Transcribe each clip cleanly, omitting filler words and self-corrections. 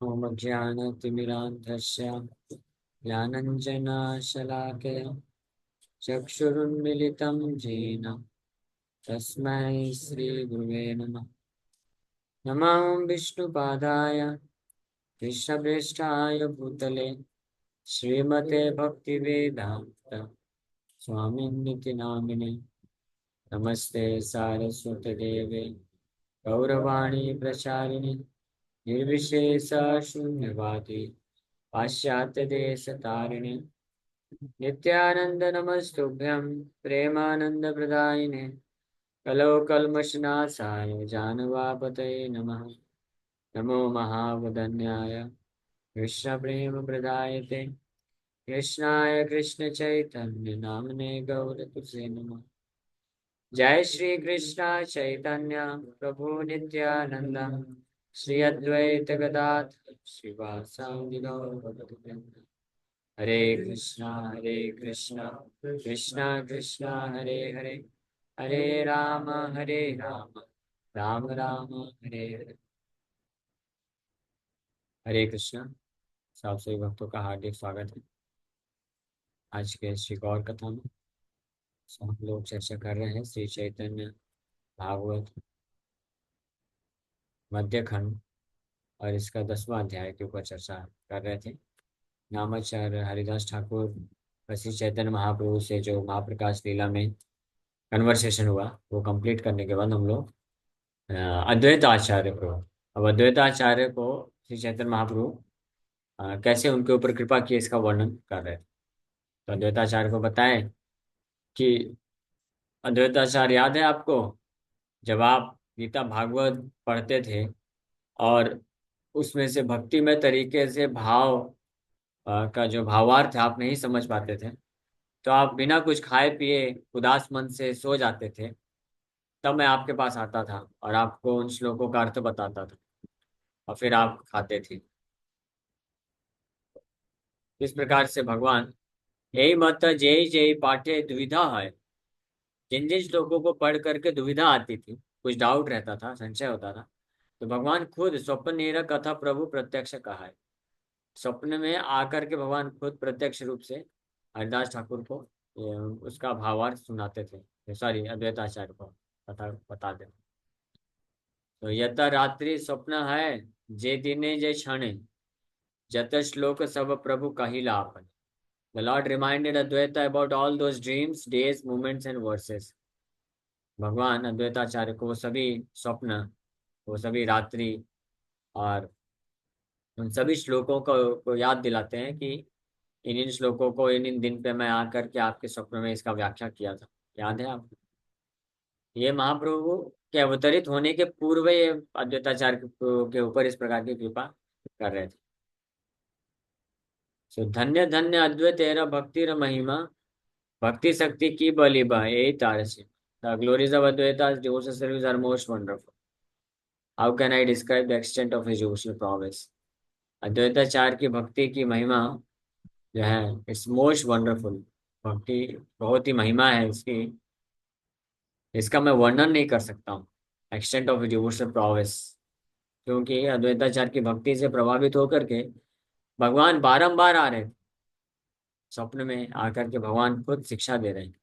ॐ ज्ञानतिमिरान्धस्य ज्ञानञ्जनशलाकया चक्षुरुन्मिलितं येन तस्मै श्रीगुरुवे नमः। नमो विष्णुपादाय कृष्णप्रेष्ठाय भूतले श्रीमते भक्तिवेदान्त स्वामिनिति नामिने। नमस्ते सारस्वतदेवे गौरवाणी प्रचारिणे निर्विशेष शून्यवादी पाश्चात्य देश तारिणे नित्यानंद नमस्तुभ्यं प्रेमानंद प्रदायिने कलो कल्मषनाशाय जानवापतये नमः। नमो महावदन्याय कृष्ण प्रेम प्रदायते कृष्णाय कृष्ण चैतन्य नामने गौरतुसे नमः। जय श्री कृष्ण चैतन्य प्रभु नित्यानंद श्री अद्वैत गदाधर श्रीवासादि गौरभक्तवृंद। हरे कृष्णा कृष्णा कृष्णा हरे हरे हरे राम राम राम हरे हरे। हरे कृष्णा। सब सभी भक्तों का हार्दिक स्वागत है आज के श्री गौर कथा में। हम लोग चर्चा कर रहे हैं श्री चैतन्य भागवत मध्य खंड और इसका 10वां अध्याय के ऊपर चर्चा कर रहे थे। नामाचार्य हरिदास ठाकुर श्री चैतन्य महाप्रभु से जो महाप्रकाश लीला में कन्वर्सेशन हुआ वो कंप्लीट करने के बाद हम लोग अद्वैत आचार्य को, अब अद्वैत आचार्य को श्री चैतन्य महाप्रभु कैसे उनके ऊपर कृपा की इसका वर्णन कर रहे थे। तो अद्वैताचार्य को बताएं कि अद्वैताचार्य याद है आपको, जब आप गीता भागवत पढ़ते थे और उसमें से भक्तिमय तरीके से भाव का जो भावार्थ है आप नहीं समझ पाते थे तो आप बिना कुछ खाए पिए उदास मन से सो जाते थे। तब मैं आपके पास आता था और आपको उन श्लोकों का अर्थ बताता था और फिर आप खाते थे। इस प्रकार से भगवान यही मत जय जय पाठे दुविधा है। जिन जिन श्लोकों को पढ़ करके दुविधा आती थी, कुछ डाउट रहता था, संशय होता था, तो भगवान खुद स्वप्न कथा प्रभु प्रत्यक्ष कहा है। स्वप्न में आकर के भगवान खुद प्रत्यक्ष रूप से हरिदास ठाकुर को उसका भावार्थ सुनाते थे, सॉरी अद्वैताचार्य को कथा बताते थे। तो यत रात्रि स्वप्न है जे दिने जे क्षण जत श्लोक सब प्रभु कहिला आपन। The Lord reminded Advaita about all those dreams, days, moments and verses. भगवान अद्वैताचार्य को वो सभी स्वप्न, वो सभी रात्रि और उन सभी श्लोकों को याद दिलाते हैं कि इन इन श्लोकों को इन इन दिन पे मैं आकर के आपके स्वप्न में इसका व्याख्या किया था। याद है आपको? ये महाप्रभु के अवतरित होने के पूर्व ये अद्वैताचार्य के ऊपर इस प्रकार की कृपा कर रहे थे। सो धन्य धन्य अद्वैत तेरा भक्ति र महिमा भक्ति शक्ति की बलिबा यही तारसी। The glories of Advaita's devotional service are most wonderful. How can I describe the extent of his devotional prowess? Advaitacharya की भक्ति की महिमा जो है इट्स मोस्ट वंडरफुल। भक्ति बहुत ही महिमा है इसकी, इसका मैं वर्णन नहीं कर सकता हूँ। एक्सटेंट ऑफ डिवोशनल प्रोवेस, क्योंकि अद्वैताचार्य की भक्ति से प्रभावित होकर के भगवान बारंबार आ रहे थे स्वप्न में आकर के। भगवान खुद शिक्षा दे रहे हैं,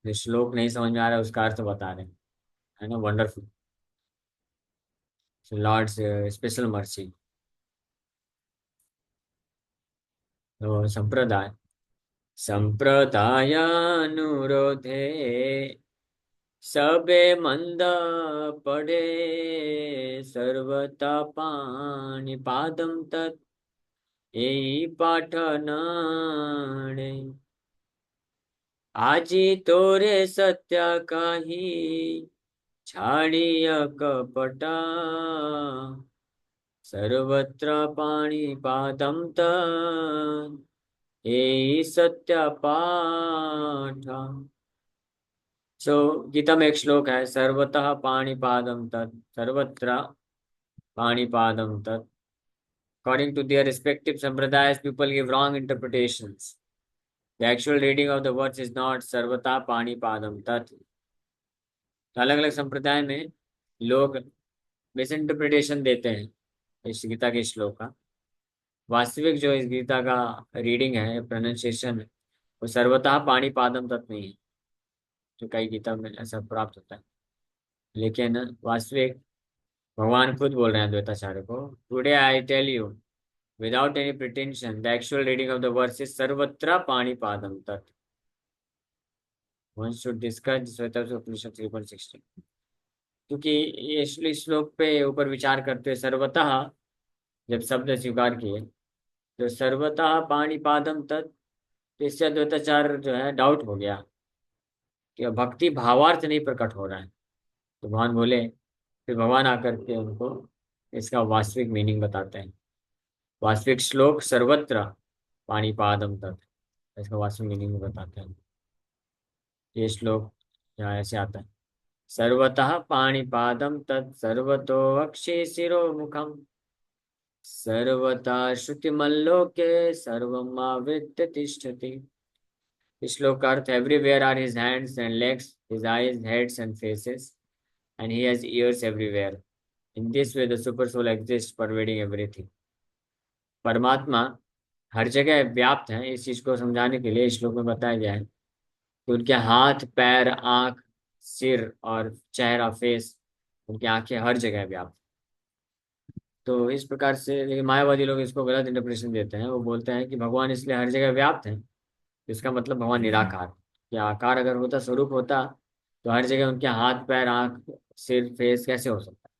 जो श्लोक नहीं समझ में आ रहा है उसका अर्थ बता रहे हैं, है ना। Wonderful Lord's special mercy. तो संप्रदाय संप्रदायानुरोधे सबे मंद पड़े सर्वता पाणिपादं तत् एई पाठनाणे। आजी तोरे सत्या काही छाड़िय कपटा सर्वत्र पाणिपादं तत् एई सत्य पाठा। सो गीता में एक श्लोक है, सर्वतः पाणिपादं तत् सर्वत्र पाणिपादं तत्। According to their respective sampradayas, people give wrong interpretations. The actual reading of the words is not सर्वथा पाणिपादं तत्। तो अलग अलग संप्रदाय में लोग मिस इंटरप्रिटेशन देते हैं इस गीता के श्लोक का। वास्तविक जो इस गीता का रीडिंग है, प्रोनाउंसिएशन है, वो सर्वतः पाणिपादम तक नहीं है, जो कई गीता में ऐसा प्राप्त होता है। लेकिन वास्तविक भगवान खुद बोल रहे हैं द्वैताचार्य को, today I tell you without any pretension the actual reading of the verse is सर्वत्र पाणिपादम तत्। One should discuss Shvetashvatara Upanishad 3.16। क्योंकि ये इस श्लोक पे ऊपर विचार करते हुए सर्वतः जब शब्द स्वीकार किए, तो सर्वतः पाणिपादम तत्, तो इससे द्वैताचार्य जो है डाउट हो गया कि भक्ति भावार्थ नहीं प्रकट हो रहा है। तो भगवान बोले, फिर भगवान आकर के उनको इसका वास्तविक मीनिंग बताते हैं। वास्तविक श्लोक सर्वत्र पाणिपादम तक, इसका वास्तविक मीनिंग बताते हैं। ये श्लोक यहाँ ऐसे आता है, सर्वतः पाणिपादम तत् सर्वतो अक्षे शिरो मुखम सर्वथा श्रुतिमल्लोके सर्वमावृत्य तिष्ठति। इस श्लोक का अर्थ, everywhere are his hands and legs, his eyes, heads and faces, and he has ears everywhere. In this way the super soul exist pervading everything. परमात्मा हर जगह व्याप्त है। इस चीज को समझाने के लिए इस श्लोक में बताया गया है कि उनके हाथ, पैर, आंख, सिर और चेहरा, फेस, उनकी आंखें हर जगह व्याप्त। तो इस प्रकार से, लेकिन मायावादी लोग इसको गलत इंटरप्रिटेशन देते हैं। वो बोलते हैं कि भगवान इसलिए हर जगह व्याप्त है, इसका मतलब भगवान निराकार। या आकार अगर होता, स्वरूप होता, तो हर जगह उनके हाथ, पैर, आंख, सिर, फेस कैसे हो सकता है?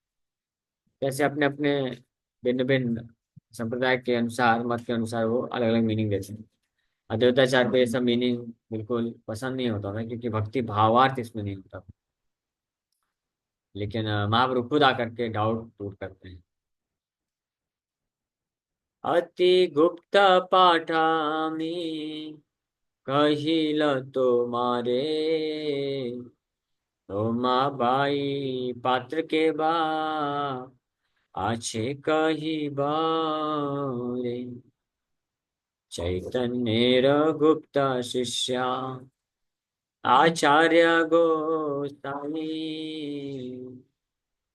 कैसे अपने अपने भिन्न भिन्न संप्रदाय के अनुसार, मत के अनुसार वो अलग अलग मीनिंग देते हैं। अद्वैताचार्य को ये सब मीनिंग बिल्कुल पसंद नहीं होता था, क्योंकि भक्ति भावार्थ इसमें नहीं होता। लेकिन महाप्रभु खुद आकर के डाउट दूर करते हैं। अति गुप्त पाठामी कहिल तो मारे, तो माँ बाई पात्र के बा आछे कही बारे। चैतन्य गुप्त शिष्या आचार्य गोसाई,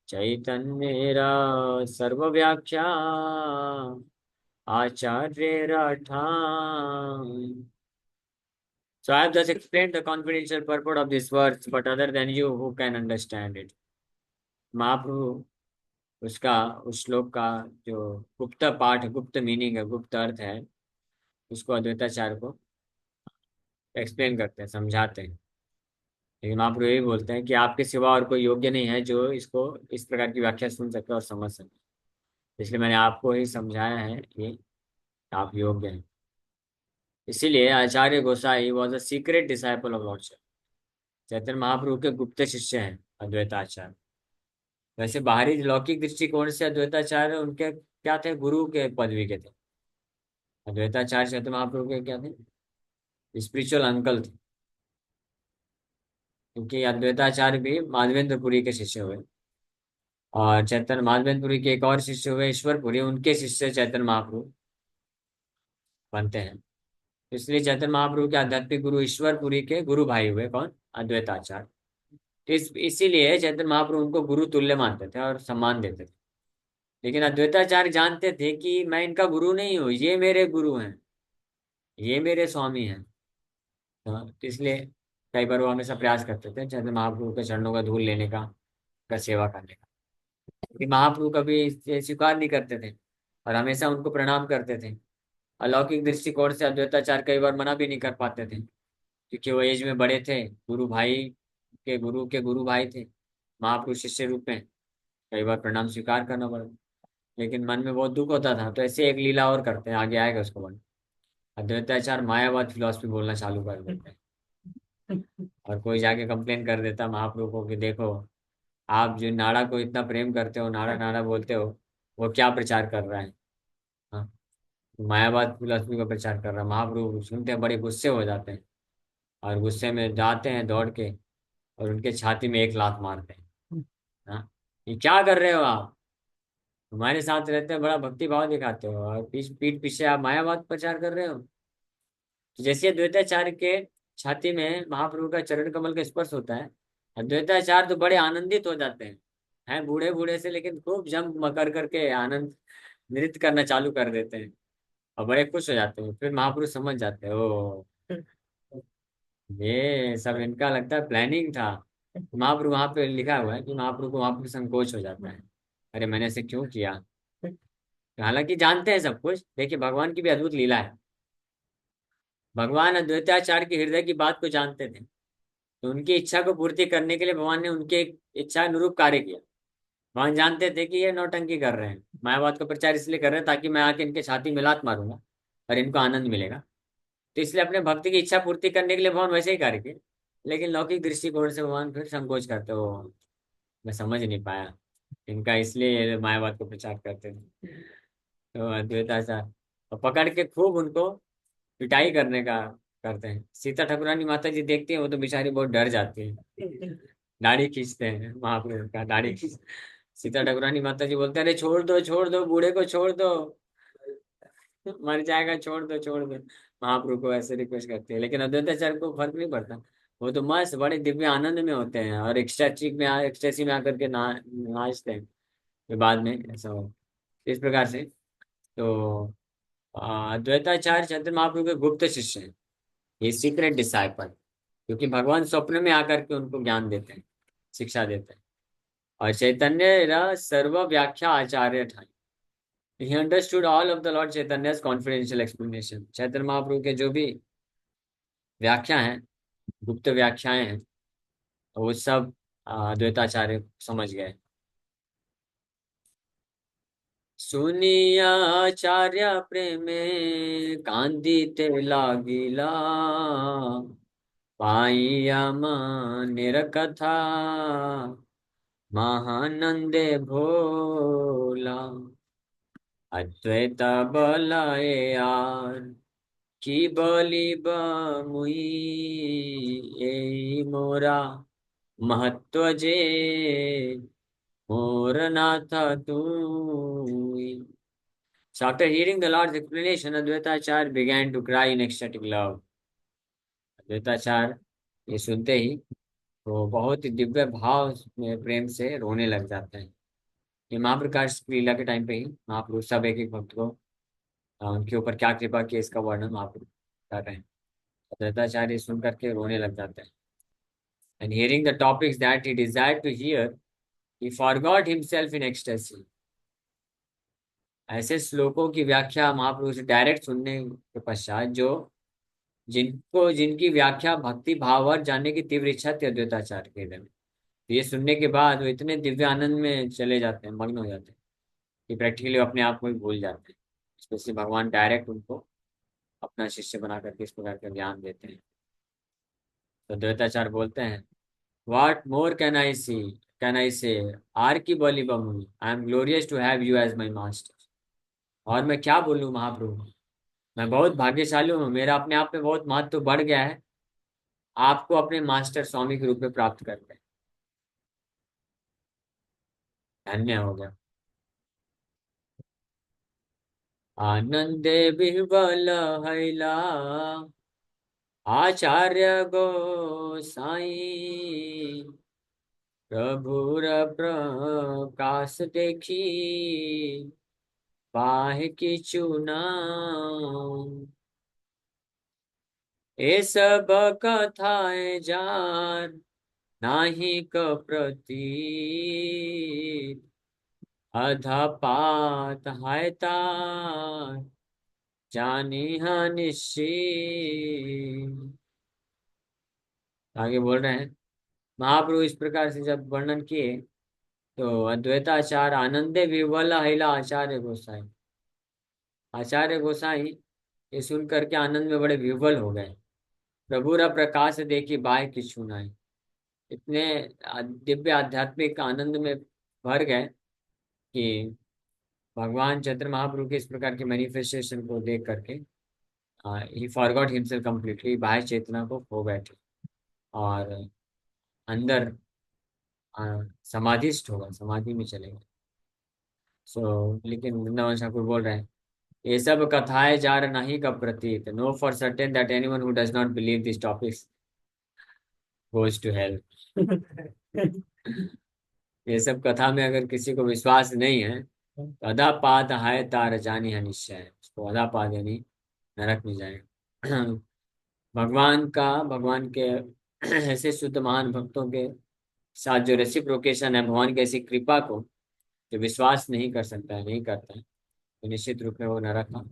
चैतन्य सर्वव्याख्या आचार्य राठान। So I have just explained the confidential purport of this verse, but other than you, who can understand it? महाप्रभु उसका, उस श्लोक का जो गुप्त पाठ, गुप्त मीनिंग है, गुप्त अर्थ है, उसको अद्वैताचार्य को एक्सप्लेन करते हैं, समझाते हैं। लेकिन महाप्रभु यही बोलते हैं कि आपके सिवा और कोई योग्य नहीं है जो इसको इस प्रकार की व्याख्या सुन सके और समझ सके। इसलिए मैंने आपको ही समझाया है, ये आप योग्य हैं। इसीलिए Acharya Gosai was a secret disciple of lord Chaitanya Mahaprabhu के गुप्त शिष्य हैं अद्वैताचार्य। वैसे बाहरी लौकिक दृष्टिकोण से अद्वैताचार्य उनके क्या थे, गुरु के पदवी के थे। अद्वैताचार्य चैतन्य महाप्रभु के क्या थे, स्पिरिचुअल अंकल थे। क्योंकि अद्वैताचार्य भी माधवेंद्रपुरी के शिष्य हुए, और चैतन्य माधवेंद्रपुरी के एक और शिष्य हुए ईश्वरपुरी, उनके शिष्य चैतन्य महाप्रभु बनते हैं। इसलिए चैतन्य महाप्रभु के आध्यात्मिक गुरु ईश्वरपुरी के गुरु भाई हुए कौन, अद्वैताचार्य। इसीलिए चैतन्य महाप्रभु उनको गुरु तुल्य मानते थे और सम्मान देते थे। लेकिन अद्वैताचार्य जानते थे कि मैं इनका गुरु नहीं हूँ, ये मेरे गुरु हैं, ये मेरे स्वामी हैं। तो इसलिए कई बार वो हमेशा प्रयास करते थे चैतन्य महाप्रभु के चरणों का धूल लेने का सेवा करने का। लेकिन महाप्रभु कभी इसे स्वीकार नहीं करते थे और हमेशा उनको प्रणाम करते थे। अलौकिक दृष्टिकोण से अद्वैताचार्य कई बार मना भी नहीं कर पाते थे, क्योंकि वो एज में बड़े थे, गुरु के गुरु भाई थे, महाप्रभु शिष्य रूप में, कई बार प्रणाम स्वीकार करना पड़ा। लेकिन मन में बहुत दुख होता था। तो ऐसे एक लीला और करते हैं, आगे आएगा उसको बन। अद्वैताचार्य मायावाद फिलॉसफी बोलना चालू कर देते हैं, और कोई जाके कंप्लेन कर देता महाप्रभु को कि देखो, आप जो नाड़ा को इतना प्रेम करते हो, नाड़ा नाड़ा बोलते हो, वो क्या प्रचार कर रहा है। हाँ, मायावाद फिलॉसफी का प्रचार कर रहा है। महाप्रभु सुनते हैं, बड़े गुस्से हो जाते हैं, और गुस्से में जाते हैं दौड़ के और उनके छाती में एक लात मारते हैं। हाँ, ये क्या कर रहे हो आप, हमारे साथ रहते हैं, बड़ा भक्ति भाव दिखाते हो, और पीठ पीछे आप मायावाद प्रचार कर रहे हो। तो जैसे अद्वैताचार्य के छाती में महाप्रभु का चरण कमल का स्पर्श होता है, अद्वैताचार्य तो बड़े आनंदित हो जाते हैं बूढ़े बूढ़े से, लेकिन खूब जम कर करके आनंद नृत्य करना चालू कर देते हैं। और बड़े खुश हो जाते हैं। फिर महापुरुष समझ जाते हैं, ओ ये सब इनका लगता है प्लानिंग था। महाप्रभु वहां पे लिखा हुआ है कि महाप्रभु को वहां पे संकोच हो जाता है, अरे मैंने ऐसे क्यों किया। हालांकि जानते हैं सब कुछ। देखिए भगवान की भी अद्भुत लीला है। भगवान अद्वैताचार्य के हृदय की बात को जानते थे, तो उनकी इच्छा को पूर्ति करने के लिए भगवान ने उनके इच्छा अनुरूप कार्य किया। भगवान जानते थे कि ये नौटंकी कर रहे हैं, मायावाद का प्रचार इसलिए कर रहे हैं ताकि मैं आके इनके छाती में लात मारूंगा और इनको आनंद मिलेगा। तो इसलिए अपने भक्ति की इच्छा पूर्ति करने के लिए भगवान वैसे ही कार्य किए। लेकिन लौकिक दृष्टिकोण से भगवान फिर संकोच करते हो, मैं समझ नहीं पाया इनका, इसलिए ये मायावाद को प्रचार करते थे। तो अद्वैताचार्य और पकड़ के खूब उनको पिटाई करने का करते हैं। सीता ठाकुरानी माता जी देखती है, वो तो बेचारी बहुत डर जाती है, दाढ़ी खींचते हैं महाप्रभु का, दाढ़ी खींच। सीता ठाकुरानी माता जी बोलते हैं, अरे छोड़ दो बूढ़े को, छोड़ दो, मर जाएगा, छोड़ दो छोड़ दो। महाप्रभु को ऐसे रिक्वेस्ट करते हैं, लेकिन अद्वैताचार्य को फर्क नहीं पड़ता। वो तो मस्त बड़े दिव्य आनंद में होते हैं और एक्सटेसी में आकर के नाचते हैं। फिर बाद में ऐसा हो, इस प्रकार से। तो अद्वैताचार्य चैतन्य महाप्रभु के गुप्त शिष्य हैं, ये सीक्रेट डिसाइपल, क्योंकि भगवान स्वप्न में आकर के उनको ज्ञान देते हैं, शिक्षा देते हैं। और चैतन्य सर्व व्याख्या आचार्य ठाई, he understood all of the lord Chaitanya's confidential explanation. Chaitanya Mahaprabhu के जो भी व्याख्या हैं, गुप्त व्याख्याएं हैं, वो सब अद्वैताचार्य समझ गए। सुनिया आचार्य प्रेमे कांदिते लागिला, पाइया मानेर कथा महानंदे भोला। अद्वैत बलाए यार की बलिब मुई, ए मोरा महत्व जे मोर नाथ तू। So after hearing the Lord's explanation, Advaitacharya began to cry in ecstatic love. Advaitacharya ये सुनते ही तो बहुत ही दिव्य भाव में प्रेम से रोने लग जाते हैं। ये महाप्रकाश की लीला के टाइम पे ही महाप्रभु सब एक एक भक्त को उनके ऊपर क्या कृपा की इसका वर्णन महाप्रभु कर रहे हैं। अद्वैताचार्य सुन करके रोने लग जाते हैं। And hearing the topics that he desired to hear, he forgot himself in ecstasy. ऐसे श्लोकों की व्याख्या महाप्रभु से डायरेक्ट सुनने के पश्चात, जो जिनकी व्याख्या भक्ति भावार्थ जानने की तीव्र इच्छा थी अद्वैताचार्य के हृदय में, तो ये सुनने के बाद वो इतने दिव्य आनंद में चले जाते हैं, मग्न हो जाते हैं कि प्रैक्टिकली अपने आप को ही भूल जाते हैं। स्पेशली भगवान डायरेक्ट उनको अपना शिष्य बना करके इस प्रकार का ज्ञान देते हैं। तो अद्वैताचार्य बोलते हैं, व्हाट मोर कैन आई से आर की बलि बमुनि, I am glorious to have you as my master. और मैं क्या बोलूँ महाप्रभु, मैं बहुत भाग्यशाली हूँ, मेरा अपने आप में बहुत महत्व बढ़ गया है आपको अपने मास्टर स्वामी के रूप में प्राप्त करके। धन्य हो गया। आनंदे विह्वल हैला आचार्य गोसाई, प्रभुर प्रकाश देखी पाहे किछु नाम। ये सब कथाएं जार नाही क प्रतीत, अधपात है तार जानी है निश्चित। आगे बोल रहे हैं, महाप्रभु इस प्रकार से जब वर्णन किए तो अद्वैताचार्य आनंदे विवल हिला आचार्य गोसाई, आचार्य गोसाई ये सुन करके आनंद में बड़े विवल हो गए। प्रभुरा प्रकाश देखी बाय की छुनाई, इतने दिव्य आध्यात्मिक आनंद में भर गए कि भगवान चैतन्य महाप्रभु के इस प्रकार के मैनिफेस्टेशन को देख करके ही फॉरगॉट हिमसेल्फ कंप्लीटली, बाह्य चेतना को खो बैठे और अंदर समाधिस्थ हो गए, समाधि में चले गए। लेकिन वृंदावन ठाकुर बोल रहे हैं, ये सब कथाएं जार नहीं का प्रतीत, know for certain that anyone who does not believe this topics goes to hell. ये सब कथा में अगर किसी को विश्वास नहीं है, तो अदा पात है तार जानी है निश्चय। वो अधा पाद यानी नरक में जाएगा। भगवान के ऐसे शुद्ध महान भक्तों के साथ जो रेसिप्रोकेशन है, भगवान की ऐसी कृपा को जो विश्वास नहीं कर सकता है, नहीं करता है, तो निश्चित रूप में वो नरक का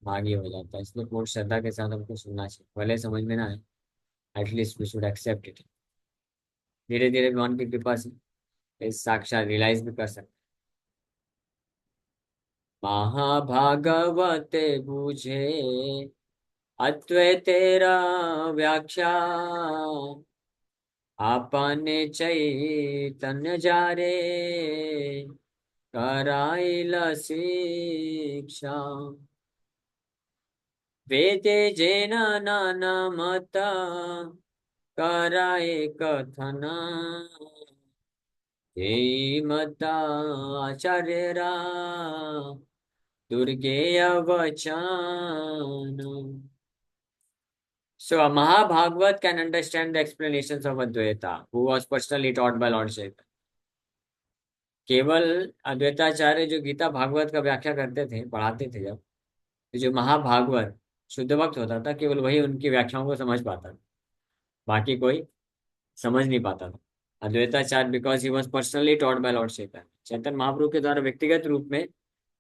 भागी हो जाता है। इसलिए पूर्ण श्रद्धा के साथ हमको सुनना चाहिए, भले समझ में ना आए, at least we should accept it. धीरे धीरे भगवान की कृपा से इस साक्षात रियलाइज भी कर सकते। महाभागवत बूझे अद्वैत तेरा व्याख्या, आपने चैतन्य जारे कराइल शिक्षा। वेदे जेन नाना मता कराए कथना, ते मता आचार्यरा दुर्गेय वचन। So a Mahabhagavat can understand the explanations of Advaita, who was personally taught by Lord Chaitanya. केवल अद्वैताचार्य जो गीता भागवत का व्याख्या करते थे, पढ़ाते थे जब, तो जो महाभागवत शुद्ध भक्त होता था, केवल वही उनकी व्याख्याओं को समझ पाता था, बाकी कोई समझ नहीं पाता था। Advaitacharya because he was personally taught by lord Chaitanya, Chaitanya Mahaprabhu के द्वारा व्यक्तिगत रूप में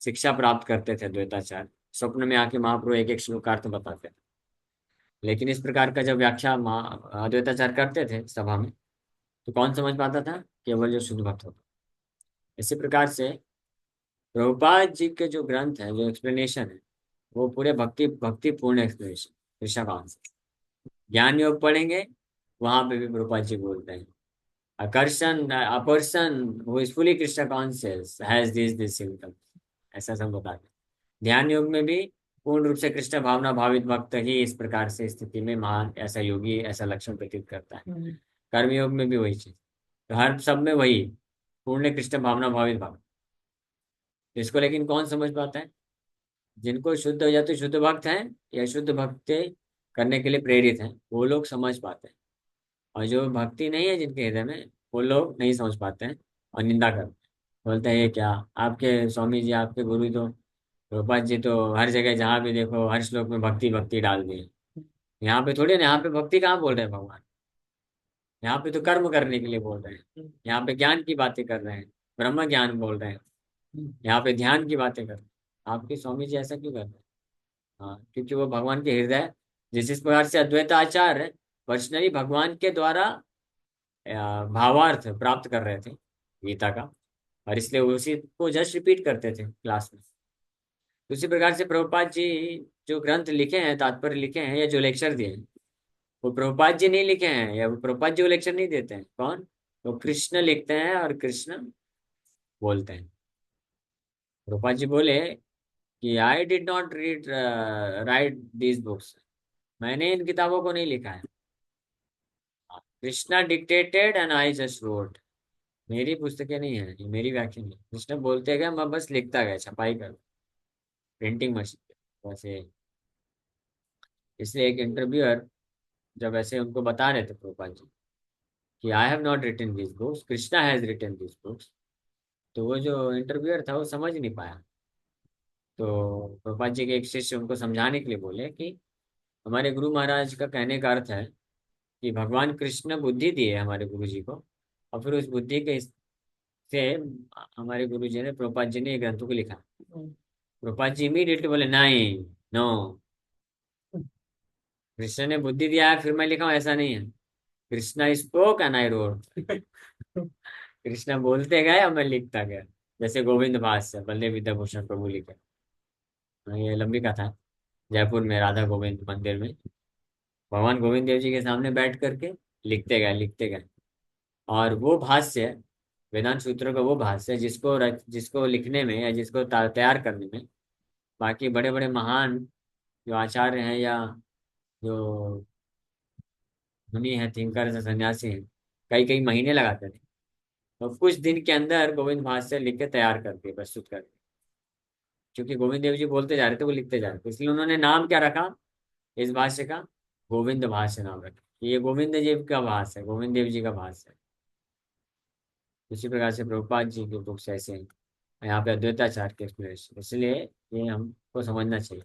शिक्षा प्राप्त करते थे अद्वैताचार्य। स्वप्न में आके महाप्रभु एक एक श्लोकार्थ बताते थे। लेकिन इस प्रकार का जब व्याख्या अद्वैताचार्य करते थे सभा में, तो कौन समझ पाता था? केवल जो शुद्ध भक्त होता। इसी प्रकार से प्रभुपाद जी के जो ग्रंथ है, जो एक्सप्लेनेशन है, वो पूरे भक्ति पूर्ण एक्सप्लेनेशन कृष्णा कॉन्सेप्ट। ज्ञान योग पढ़ेंगे, वहां पे भी प्रभुपाद जी बोलते हैं a person who is fully Krishna conscious has this symptom, ऐसा सब बताते हैं। ध्यान योग में भी पूर्ण रूप से कृष्ण भावना भावित भक्त ही इस प्रकार से स्थिति में महान ऐसा योगी ऐसा लक्षण प्रतीत करता है। कर्म योग में भी वही चीज, तो हर सब में वही पूर्ण कृष्ण भावना भावित भक्त। इसको लेकिन कौन समझ पाता है? जिनको शुद्ध या तो शुद्ध भक्त हैं या शुद्ध भक्ति करने के लिए प्रेरित हैं, वो लोग समझ पाते हैं। और जो भक्ति नहीं है जिनके हृदय में, वो लोग नहीं समझ पाते हैं और निंदा करते हैं। बोलते हैं ये क्या, आपके स्वामी जी, आपके गुरु तो प्रभुपाद जी तो हर जगह जहाँ भी देखो हर श्लोक में भक्ति भक्ति डाल दिए। यहाँ पे थोड़ी ना, यहाँ पे भक्ति कहाँ बोल रहे हैं भगवान, यहाँ पे तो कर्म करने के लिए बोल रहे हैं। यहाँ पे ज्ञान की बातें कर रहे हैं, ब्रह्म ज्ञान बोल रहे हैं, यहाँ पे ध्यान की बातें कर रहे हैं। आपके स्वामी जी ऐसा क्यों कर रहे हैं? हाँ, क्योंकि वो भगवान के हृदय, जिस प्रकार से अद्वैत आचार्य पर्सनली भगवान के द्वारा भावार्थ प्राप्त कर रहे थे गीता का, और इसलिए उसी को जस्ट रिपीट करते थे क्लास में। उसी प्रकार से प्रभुपाद जी जो ग्रंथ लिखे हैं, तात्पर्य लिखे हैं, या जो लेक्चर दिए हैं, वो प्रभुपाद जी नहीं लिखे हैं, या वो प्रभुपाद जी वो लेक्चर नहीं देते हैं। कौन? वो कृष्ण लिखते हैं और कृष्ण बोलते हैं। प्रभुपाद जी बोले कि I did not right these books, मैंने इन किताबों को नहीं लिखा है। Krishna dictated and I just road. मेरी पुस्तकें नहीं है, ये मेरी व्याख्या नहीं। कृष्ण बोलते गए, मैं बस लिखता गया, छपाई कर प्रिंटिंग मशीन पे वैसे। इसलिए एक इंटरव्यूअर जब ऐसे उनको बता रहे थे प्रभुपाद जी कि I have not written this books, Krishna has written this books, तो वो जो इंटरव्यूअर था वो समझ नहीं पाया। तो प्रभुपाद जी के एक शिष्य उनको समझाने के लिए बोले कि हमारे गुरु महाराज का कहने का अर्थ है कि भगवान कृष्ण बुद्धि दिए हमारे गुरु जी को, और फिर उस बुद्धि के से हमारे गुरु जी ने, प्रभुपाद जी ने ये ग्रंथों को लिखा। प्रभुपाद जी इमीडिएटली बोले नहीं, नो, कृष्ण ने बुद्धि दिया है फिर मैं लिखा हूं, ऐसा नहीं है। Krishna spoke and I wrote. Krishna बोलते गए और मैं लिखता गया, जैसे गोविंद भाष्य बल्देव विद्याभूषण प्रभु लिखे। ये लंबी कथा है। जयपुर में राधा गोविंद मंदिर में भगवान गोविंद देव जी के सामने बैठ करके लिखते गए लिखते गए। और वो भाष्य, वेदांत सूत्रों का वो भाष्य, जिसको लिखने में या जिसको तैयार करने में बाकी बड़े बड़े महान जो आचार्य हैं या जो मुनि हैं, थिंकर्स हैं, सन्यासी हैं, कई कई महीने लगाते थे। तो कुछ दिन के अंदर गोविंद भाष्य लिख के तैयार करके प्रस्तुत करके, क्योंकि गोविंद देव जी बोलते जा रहे थे, वो लिखते जा रहे थे, इसलिए उन्होंने नाम क्या रखा इस भाष्य का? गोविंद भाष्य नाम रखा। ये गोविंद जी का भाष्य है, गोविंद देव जी का भाष्य है। उसी प्रकार से प्रभुपाद जी के बुक्स ऐसे हैं। यहाँ पे अद्वैताचार्य के एक्सप्लेनेशन, इसलिए ये हमको समझना चाहिए।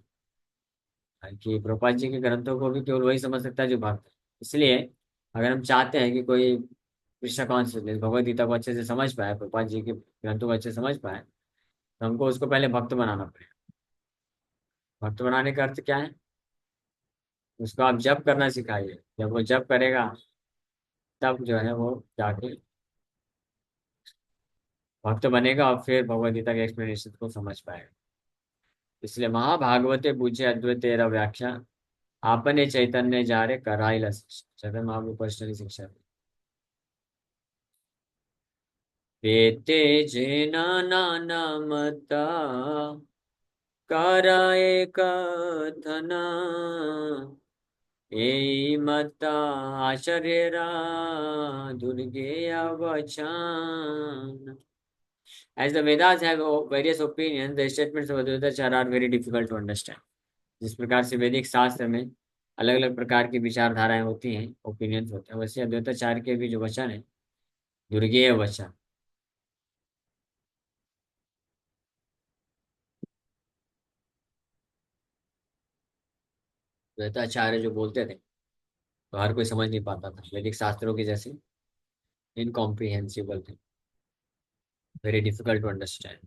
कि प्रभुपाद जी के ग्रंथों को भी केवल वही समझ सकता है जो भक्त है। इसलिए अगर हम चाहते हैं कि कोई कृष्ण कॉन्शियसनेस भगवद गीता को अच्छे से समझ पाए, प्रभुपाद जी के ग्रंथों को अच्छे से समझ पाए, तो हमको उसको पहले भक्त बनाना पड़ेगा। भक्त बनाने का अर्थ क्या है? उसको आप जप करना सिखाइए। जब वो जप करेगा तब जो है वो जाके भक्त बनेगा और फिर भगवद गीता के एक्सप्लेनेशन को समझ पाएगा। इसलिए महाभागवते पूछे अद्वैत तेरा व्याख्या, आपने चैतन्य जा रे कराइला शिक्षा। चैतन्य महाप्रभु पर्सनली शिक्षा दी। वेत्ते जेन नानामता कराए कथना, ए मता आचार्यरा दुर्गे अवचान। As the Vedas have various opinions, the statements of Advaitacharya are very difficult to understand. जिस प्रकार से वैदिक शास्त्र में अलग अलग प्रकार की विचारधाराएं होती हैं, ओपिनियंस होते हैं, वैसे अद्वैताचार्य के भी जो वचन है दुर्गेय वचन। अद्वैताचार्य जो बोलते थे तो हर कोई समझ नहीं पाता था, वैदिक शास्त्रों के जैसे इनकॉम्प्रिहेंसिबल थे, वेरी डिफिकल्ट टू अंडरस्टैंड।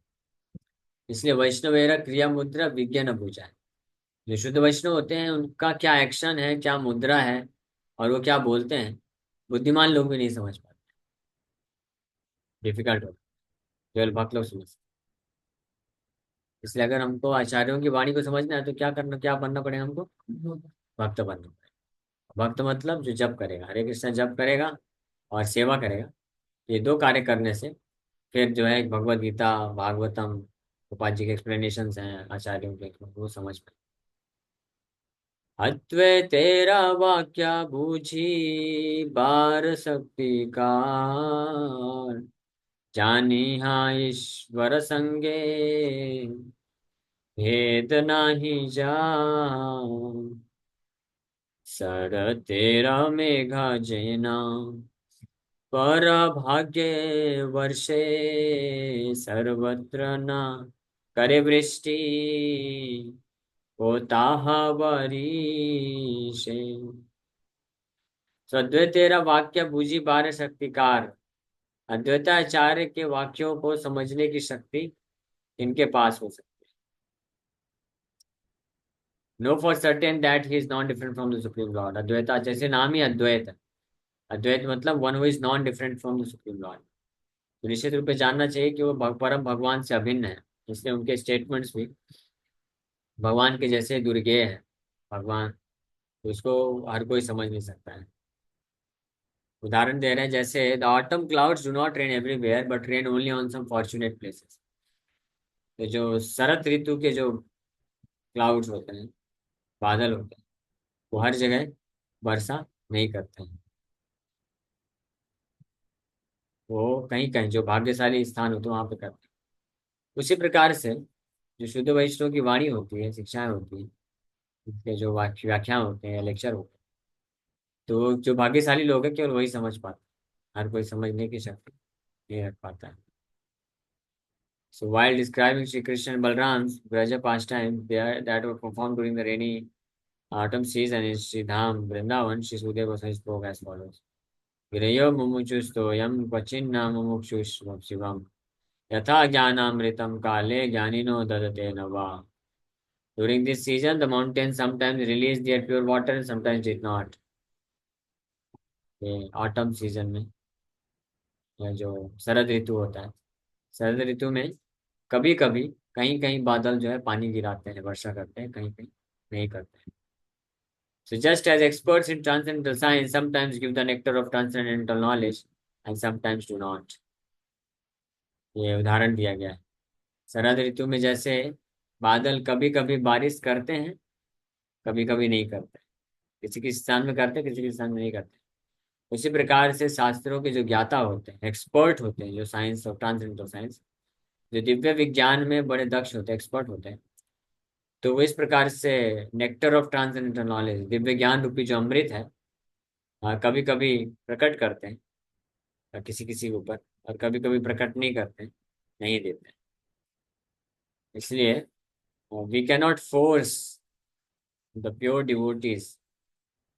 इसलिए वैष्णवेरा क्रिया मुद्रा विज्ञान पूजा है। जो शुद्ध वैष्णव होते हैं उनका क्या एक्शन है, क्या मुद्रा है, और वो क्या बोलते हैं, बुद्धिमान लोग भी नहीं समझ पाते, डिफिकल्ट होता है, केवल भक्त लोग समझ। इसलिए अगर हमको आचार्यों की वाणी को समझना है तो क्या करना, क्या बनना पड़ेगा हमको? भक्त बनना पड़ेगा। भक्त मतलब जो जप करेगा, हरे कृष्ण जप करेगा और सेवा करेगा। ये दो कार्य करने से फिर जो है भगवत गीता, भागवतम, गोपाल जी के एक्सप्लेनेशन हैं आचार्यों के, वो समझ में। अद्वै तेरा वाक्या बूझी बार शक्ति कार, जानी हाँ ईश्वर संगे भेद नाही जान, सर तेरा मेघा जैना पर भाग्य वर्षे, सर्वत्र न करे वृष्टि होता बारिशे। तो अद्वैत तेरा वाक्य बूझी बार शक्तिकार, अद्वैताचार्य के वाक्यों को समझने की शक्ति इनके पास हो सकती है। Know for certain that he is non different from the supreme Lord. Advaita जैसे नाम ही अद्वैत है, अद्वैत मतलब one who is non different from the supreme Lord. तो निश्चित रूप से जानना चाहिए कि वो परम भगवान से अभिन्न है। इसलिए उनके स्टेटमेंट्स भी भगवान के जैसे दुर्गेय है। भगवान, तो उसको हर कोई समझ नहीं सकता है। उदाहरण दे रहे हैं, जैसे the autumn clouds do not rain everywhere but rain only on some fortunate places. तो जो शरत ऋतु के जो क्लाउड्स होते हैं, बादल होते हैं, वो हर जगह वर्षा नहीं करते हैं। वो कहीं कहीं जो भाग्यशाली स्थान होते हैं वहां पे करते हैं। उसी प्रकार से जो शुद्ध वैष्णव की वाणी होती है, शिक्षाएं होती हैं, उनके जो व्याख्या होते हैं, लेक्चर होते हैं, तो जो भाग्यशाली लोग हैं केवल वही समझ पाते हैं। हर कोई समझने की शक्ति नहीं रख पाता है। So while describing Sri Krishna and Balram's Braja pastime that were performed during the rainy autumn season in Sri Dham, Vrindavan, Sri Sudeva Goswami spoke as follows. Virayo mumuchustoyam kvachinna mumukshusvam shivam yatha jnanamritam kale jnanino dadate nava. During this season, the mountains sometimes release their pure water and sometimes did not. Autumn season में, या जो शरद ऋतु होता है, शरद ऋतु में कभी कभी कहीं कहीं बादल जो है पानी गिराते हैं, वर्षा करते हैं, कहीं कहीं नहीं करते हैं। So just as experts in transcendental science sometimes give the nectar of transcendental knowledge and sometimes do not. ये उदाहरण दिया गया है। शरद ऋतु में जैसे बादल कभी कभी बारिश करते हैं, कभी कभी नहीं करते, किसी किसी स्थान में करते, किसी किसी स्थान में नहीं करते। उसी प्रकार से शास्त्रों के जो ज्ञाता होते हैं, एक्सपर्ट होते हैं, जो साइंस और ट्रांसेंडेंटल साइंस, जो दिव्य विज्ञान में बड़े दक्ष होते हैं, एक्सपर्ट होते हैं, तो वो इस प्रकार से nectar of transcendental knowledge, Divya ज्ञान रूपी जो अमृत है, कभी कभी प्रकट करते हैं किसी किसी के ऊपर, और कभी कभी प्रकट नहीं करते हैं, नहीं देते हैं। इसलिए we cannot force the pure devotees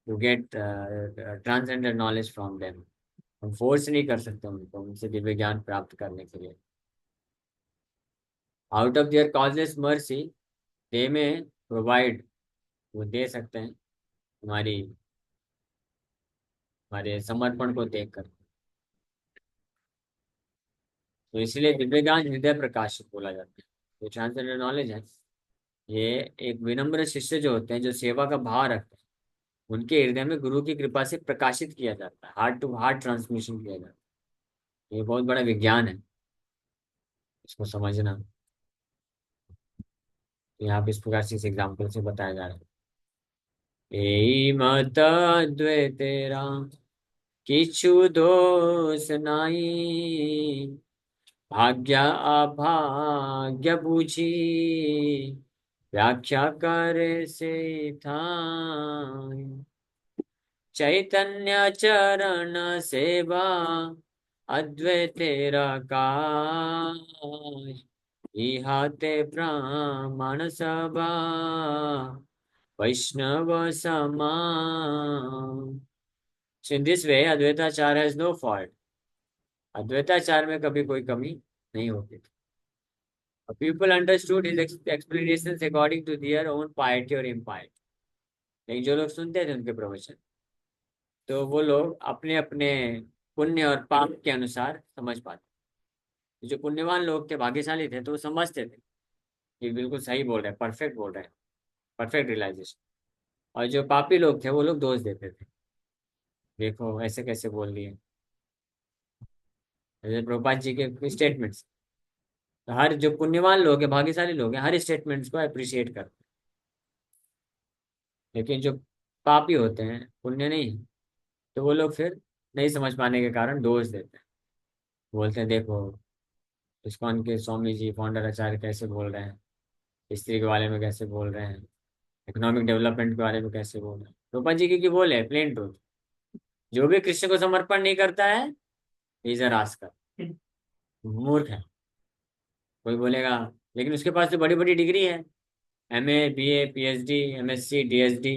to get transcendent knowledge from them. हम फोर्स नहीं कर सकते उनको उनसे दिव्य ज्ञान प्राप्त करने के लिए। Out of their causeless mercy they may provide, वो दे सकते हैं हमारी हमारे समर्पण को देखकर। तो इसलिए दिव्य ज्ञान हृदय प्रकाशित बोला जाता है। जो ट्रांसेंडेंट नॉलेज है, ये एक विनम्र शिष्य जो होते हैं, जो सेवा का भाव रखते हैं, उनके हृदय में गुरु की कृपा से प्रकाशित किया जाता है, हार्ट टू हार्ट ट्रांसमिशन किया जाता है। ये बहुत बड़ा विज्ञान है, इसको समझना। तो यहाँ पे इस प्रकार से इस एग्जाम्पल से बताया जा रहा है। यही मत अद्वैतेरा किछु दोष नाई, भाग्य अभाग्य बूझी व्याख्या करे से थाई। चैतन्य चरण सेवा अद्वैतेरा काज, इहाते ब्राह्मण सभा वैष्णव समान। So in this way, Advaitacharya has no fault. Advaitacharya में कभी कोई कमी नहीं होती थी। People understood his explanations according to their own piety or impiety. लेकिन जो लोग सुनते थे उनके प्रवचन, तो वो लोग अपने अपने पुण्य और पाप के अनुसार समझ पाते। जो पुण्यवान लोग थे, भाग्यशाली थे, तो वो समझते थे कि बिल्कुल सही बोल रहे हैं, परफेक्ट बोल रहे हैं, परफेक्ट रियलाइजेशन। और जो पापी लोग थे, वो लोग दोष देते थे, देखो ऐसे कैसे बोल दिए। जैसे प्रभुपाद जी के स्टेटमेंट्स, तो हर जो पुण्यवान लोग हैं, भाग्यशाली लोग हैं, हर स्टेटमेंट्स को अप्रिशिएट करते हैं। लेकिन जो पापी होते हैं, पुण्य नहीं, तो वो लोग फिर नहीं समझ पाने के कारण दोष देते हैं। बोलते हैं देखो इस्कॉन के स्वामी जी फाउंडर आचार्य कैसे बोल रहे हैं, स्त्री के बारे में कैसे बोल रहे हैं, इकोनॉमिक डेवलपमेंट के बारे में कैसे बोल रहे हैं। रूपा जी की बोले प्लेन ट्रूथ, जो भी कृष्ण को समर्पण नहीं करता है, इज अ रास्कल, मूर्ख है। कोई बोलेगा लेकिन उसके पास तो बड़ी बड़ी डिग्री है, MA BA PhD MSc DSD।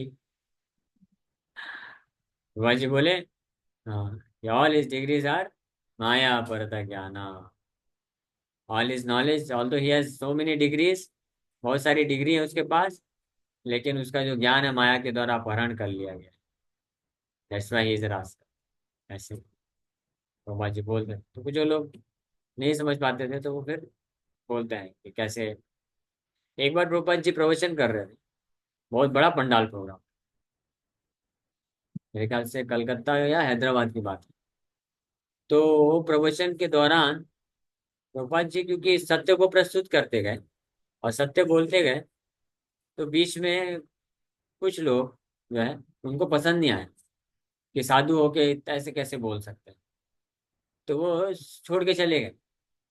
रूपा जी बोले हाँ, ऑल हिज डिग्रीज आर माया परत ज्ञाना। All his knowledge, although he has so many degrees, बहुत सारी डिग्री है उसके पास, लेकिन उसका जो ज्ञान है माया के द्वारा अपहरण कर लिया गया। That's why he is rascal. ऐसे रूपा जी बोलते हैं। तो कुछ जो लोग नहीं समझ पाते थे, तो वो फिर बोलते हैं कि कैसे। एक बार प्रभुपाद जी प्रवचन कर रहे थे, बहुत बड़ा पंडाल प्रोग्राम, मेरे ख्याल से कलकत्ता या हैदराबाद की बात है। तो प्रवचन के दौरान प्रभुपाद जी क्योंकि सत्य को प्रस्तुत करते गए और सत्य बोलते गए, तो बीच में कुछ लोग जो है उनको पसंद नहीं आया कि साधु होके ऐसे कैसे बोल सकते हैं। तो वो छोड़ के चले गए।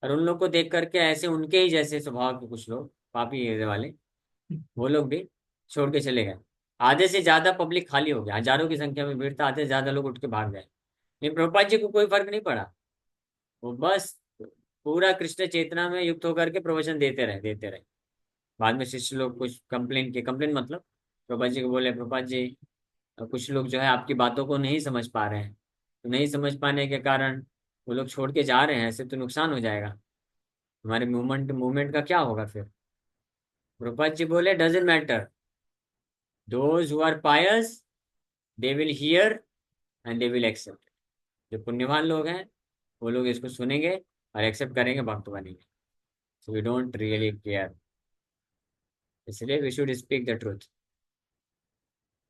और उन लोग को देख करके ऐसे उनके ही जैसे स्वभाव के कुछ लोग, पापी एरिया वाले, वो लोग भी छोड़ के चले गए। आधे से ज्यादा पब्लिक खाली हो गया, हजारों की संख्या में भीड़ था, आधे से ज्यादा लोग उठ के भाग गए। लेकिन प्रभुपाद जी को कोई फर्क नहीं पड़ा, वो बस पूरा कृष्ण चेतना में युक्त होकर के प्रवचन देते रहे। बाद में शिष्य लोग कुछ कंप्लेन किए, कंप्लेन मतलब प्रभुपाद जी को बोले प्रभुपाद जी कुछ लोग जो है आपकी बातों को नहीं समझ पा रहे हैं, तो नहीं समझ पाने के कारण वो लोग छोड़ के जा रहे हैं, ऐसे तो नुकसान हो जाएगा, हमारे मूवमेंट मूवमेंट का क्या होगा फिर। प्रभुपाद जी बोले doesn't matter, those who are pious they will hear and they will accept. जो पुण्यवान लोग हैं वो लोग इसको सुनेंगे और एक्सेप्ट करेंगे, भक्त बनेंगे। So we don't really care, इसलिए we should speak the truth.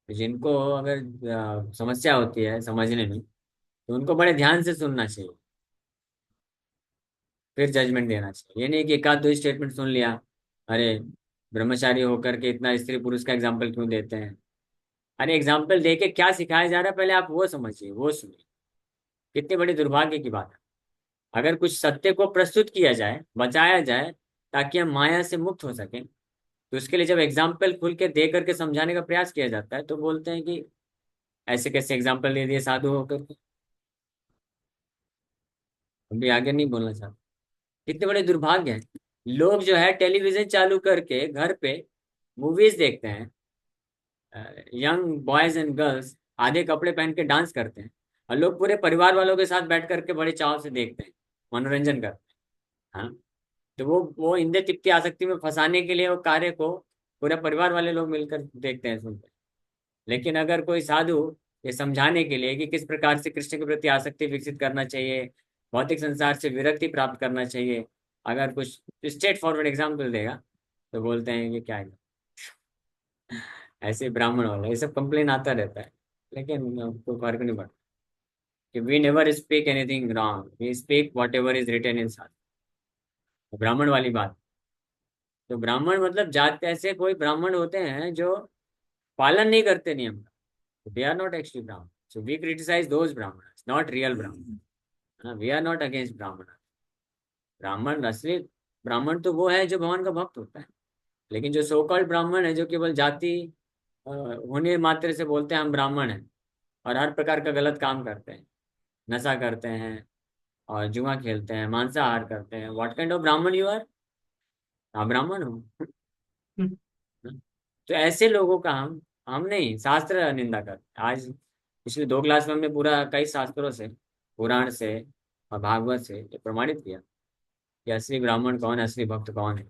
जिनको अगर समस्या होती है समझने में, तो उनको बड़े ध्यान से सुनना चाहिए, फिर जजमेंट देना चाहिए। ये नहीं कि एक आध दो स्टेटमेंट सुन लिया, अरे ब्रह्मचारी होकर के इतना स्त्री पुरुष का एग्जाम्पल क्यों देते हैं। अरे एग्जाम्पल दे के क्या सिखाया जा रहा है, पहले आप वो समझिए, वो सुनिए। कितनी बड़ी दुर्भाग्य की बात है। अगर कुछ सत्य को प्रस्तुत किया जाए, बचाया जाए, ताकि हम माया से मुक्त हो सकें, तो उसके लिए जब एग्जाम्पल खुल के दे करके समझाने का प्रयास किया जाता है, तो बोलते हैं कि ऐसे कैसे एग्जाम्पल दे दिए साधु होकर के। अभी आगे नहीं बोलना चाहता। कितने बड़े दुर्भाग्य हैं। लोग जो है टेलीविजन चालू करके घर पे मूवीज देखते हैं, यंग बॉयज एंड गर्ल्स आधे कपड़े पहन के डांस करते हैं, और लोग पूरे परिवार वालों के साथ बैठ करके बड़े चाव से देखते हैं, मनोरंजन करते हैं। हाँ, तो वो इंद्रिय तृप्ति आसक्ति में फंसाने के लिए वो कार्य को पूरे परिवार वाले लोग मिलकर देखते हैं, सुनते हैं। लेकिन अगर कोई साधु ये समझाने के लिए कि किस प्रकार से कृष्ण के प्रति आसक्ति विकसित करना चाहिए, भौतिक संसार से विरक्ति प्राप्त करना चाहिए, अगर कुछ स्ट्रेट फॉरवर्ड एग्जाम्पल देगा, तो बोलते हैं ये क्या है, ऐसे ब्राह्मण वाला, ये सब कंप्लेन आता रहता है। लेकिन कोई फर्क नहीं पड़ता, कि we never speak anything wrong, we speak whatever is written in shastra. ब्राह्मण वाली बात, तो ब्राह्मण मतलब जात, ऐसे कोई ब्राह्मण होते हैं जो पालन नहीं करते नियम का, दे आर नॉट एक्चुअली ब्राह्मण, सो वी क्रिटिसाइज दोज ब्राह्मण, नॉट रियल ब्राह्मण। वी आर नॉट अगेंस्ट ब्राह्मण। ब्राह्मण असली ब्राह्मण तो वो है जो भगवान का भक्त होता है। लेकिन जो सो कॉल्ड ब्राह्मण है, जो केवल जाति होने मात्र से बोलते हैं हम ब्राह्मण हैं, और हर प्रकार का गलत काम करते हैं, नशा करते हैं और जुआ खेलते हैं, मांसाहार करते हैं, व्हाट काइंड ऑफ ब्राह्मण यू आर? आप ब्राह्मण हो? तो ऐसे लोगों का हम नहीं, शास्त्र निंदा करते। आज पिछले 2 क्लास में हमने पूरा कई शास्त्रों से, पुराण से और भागवत से ये प्रमाणित किया कि असली ब्राह्मण कौन है, असली भक्त कौन है।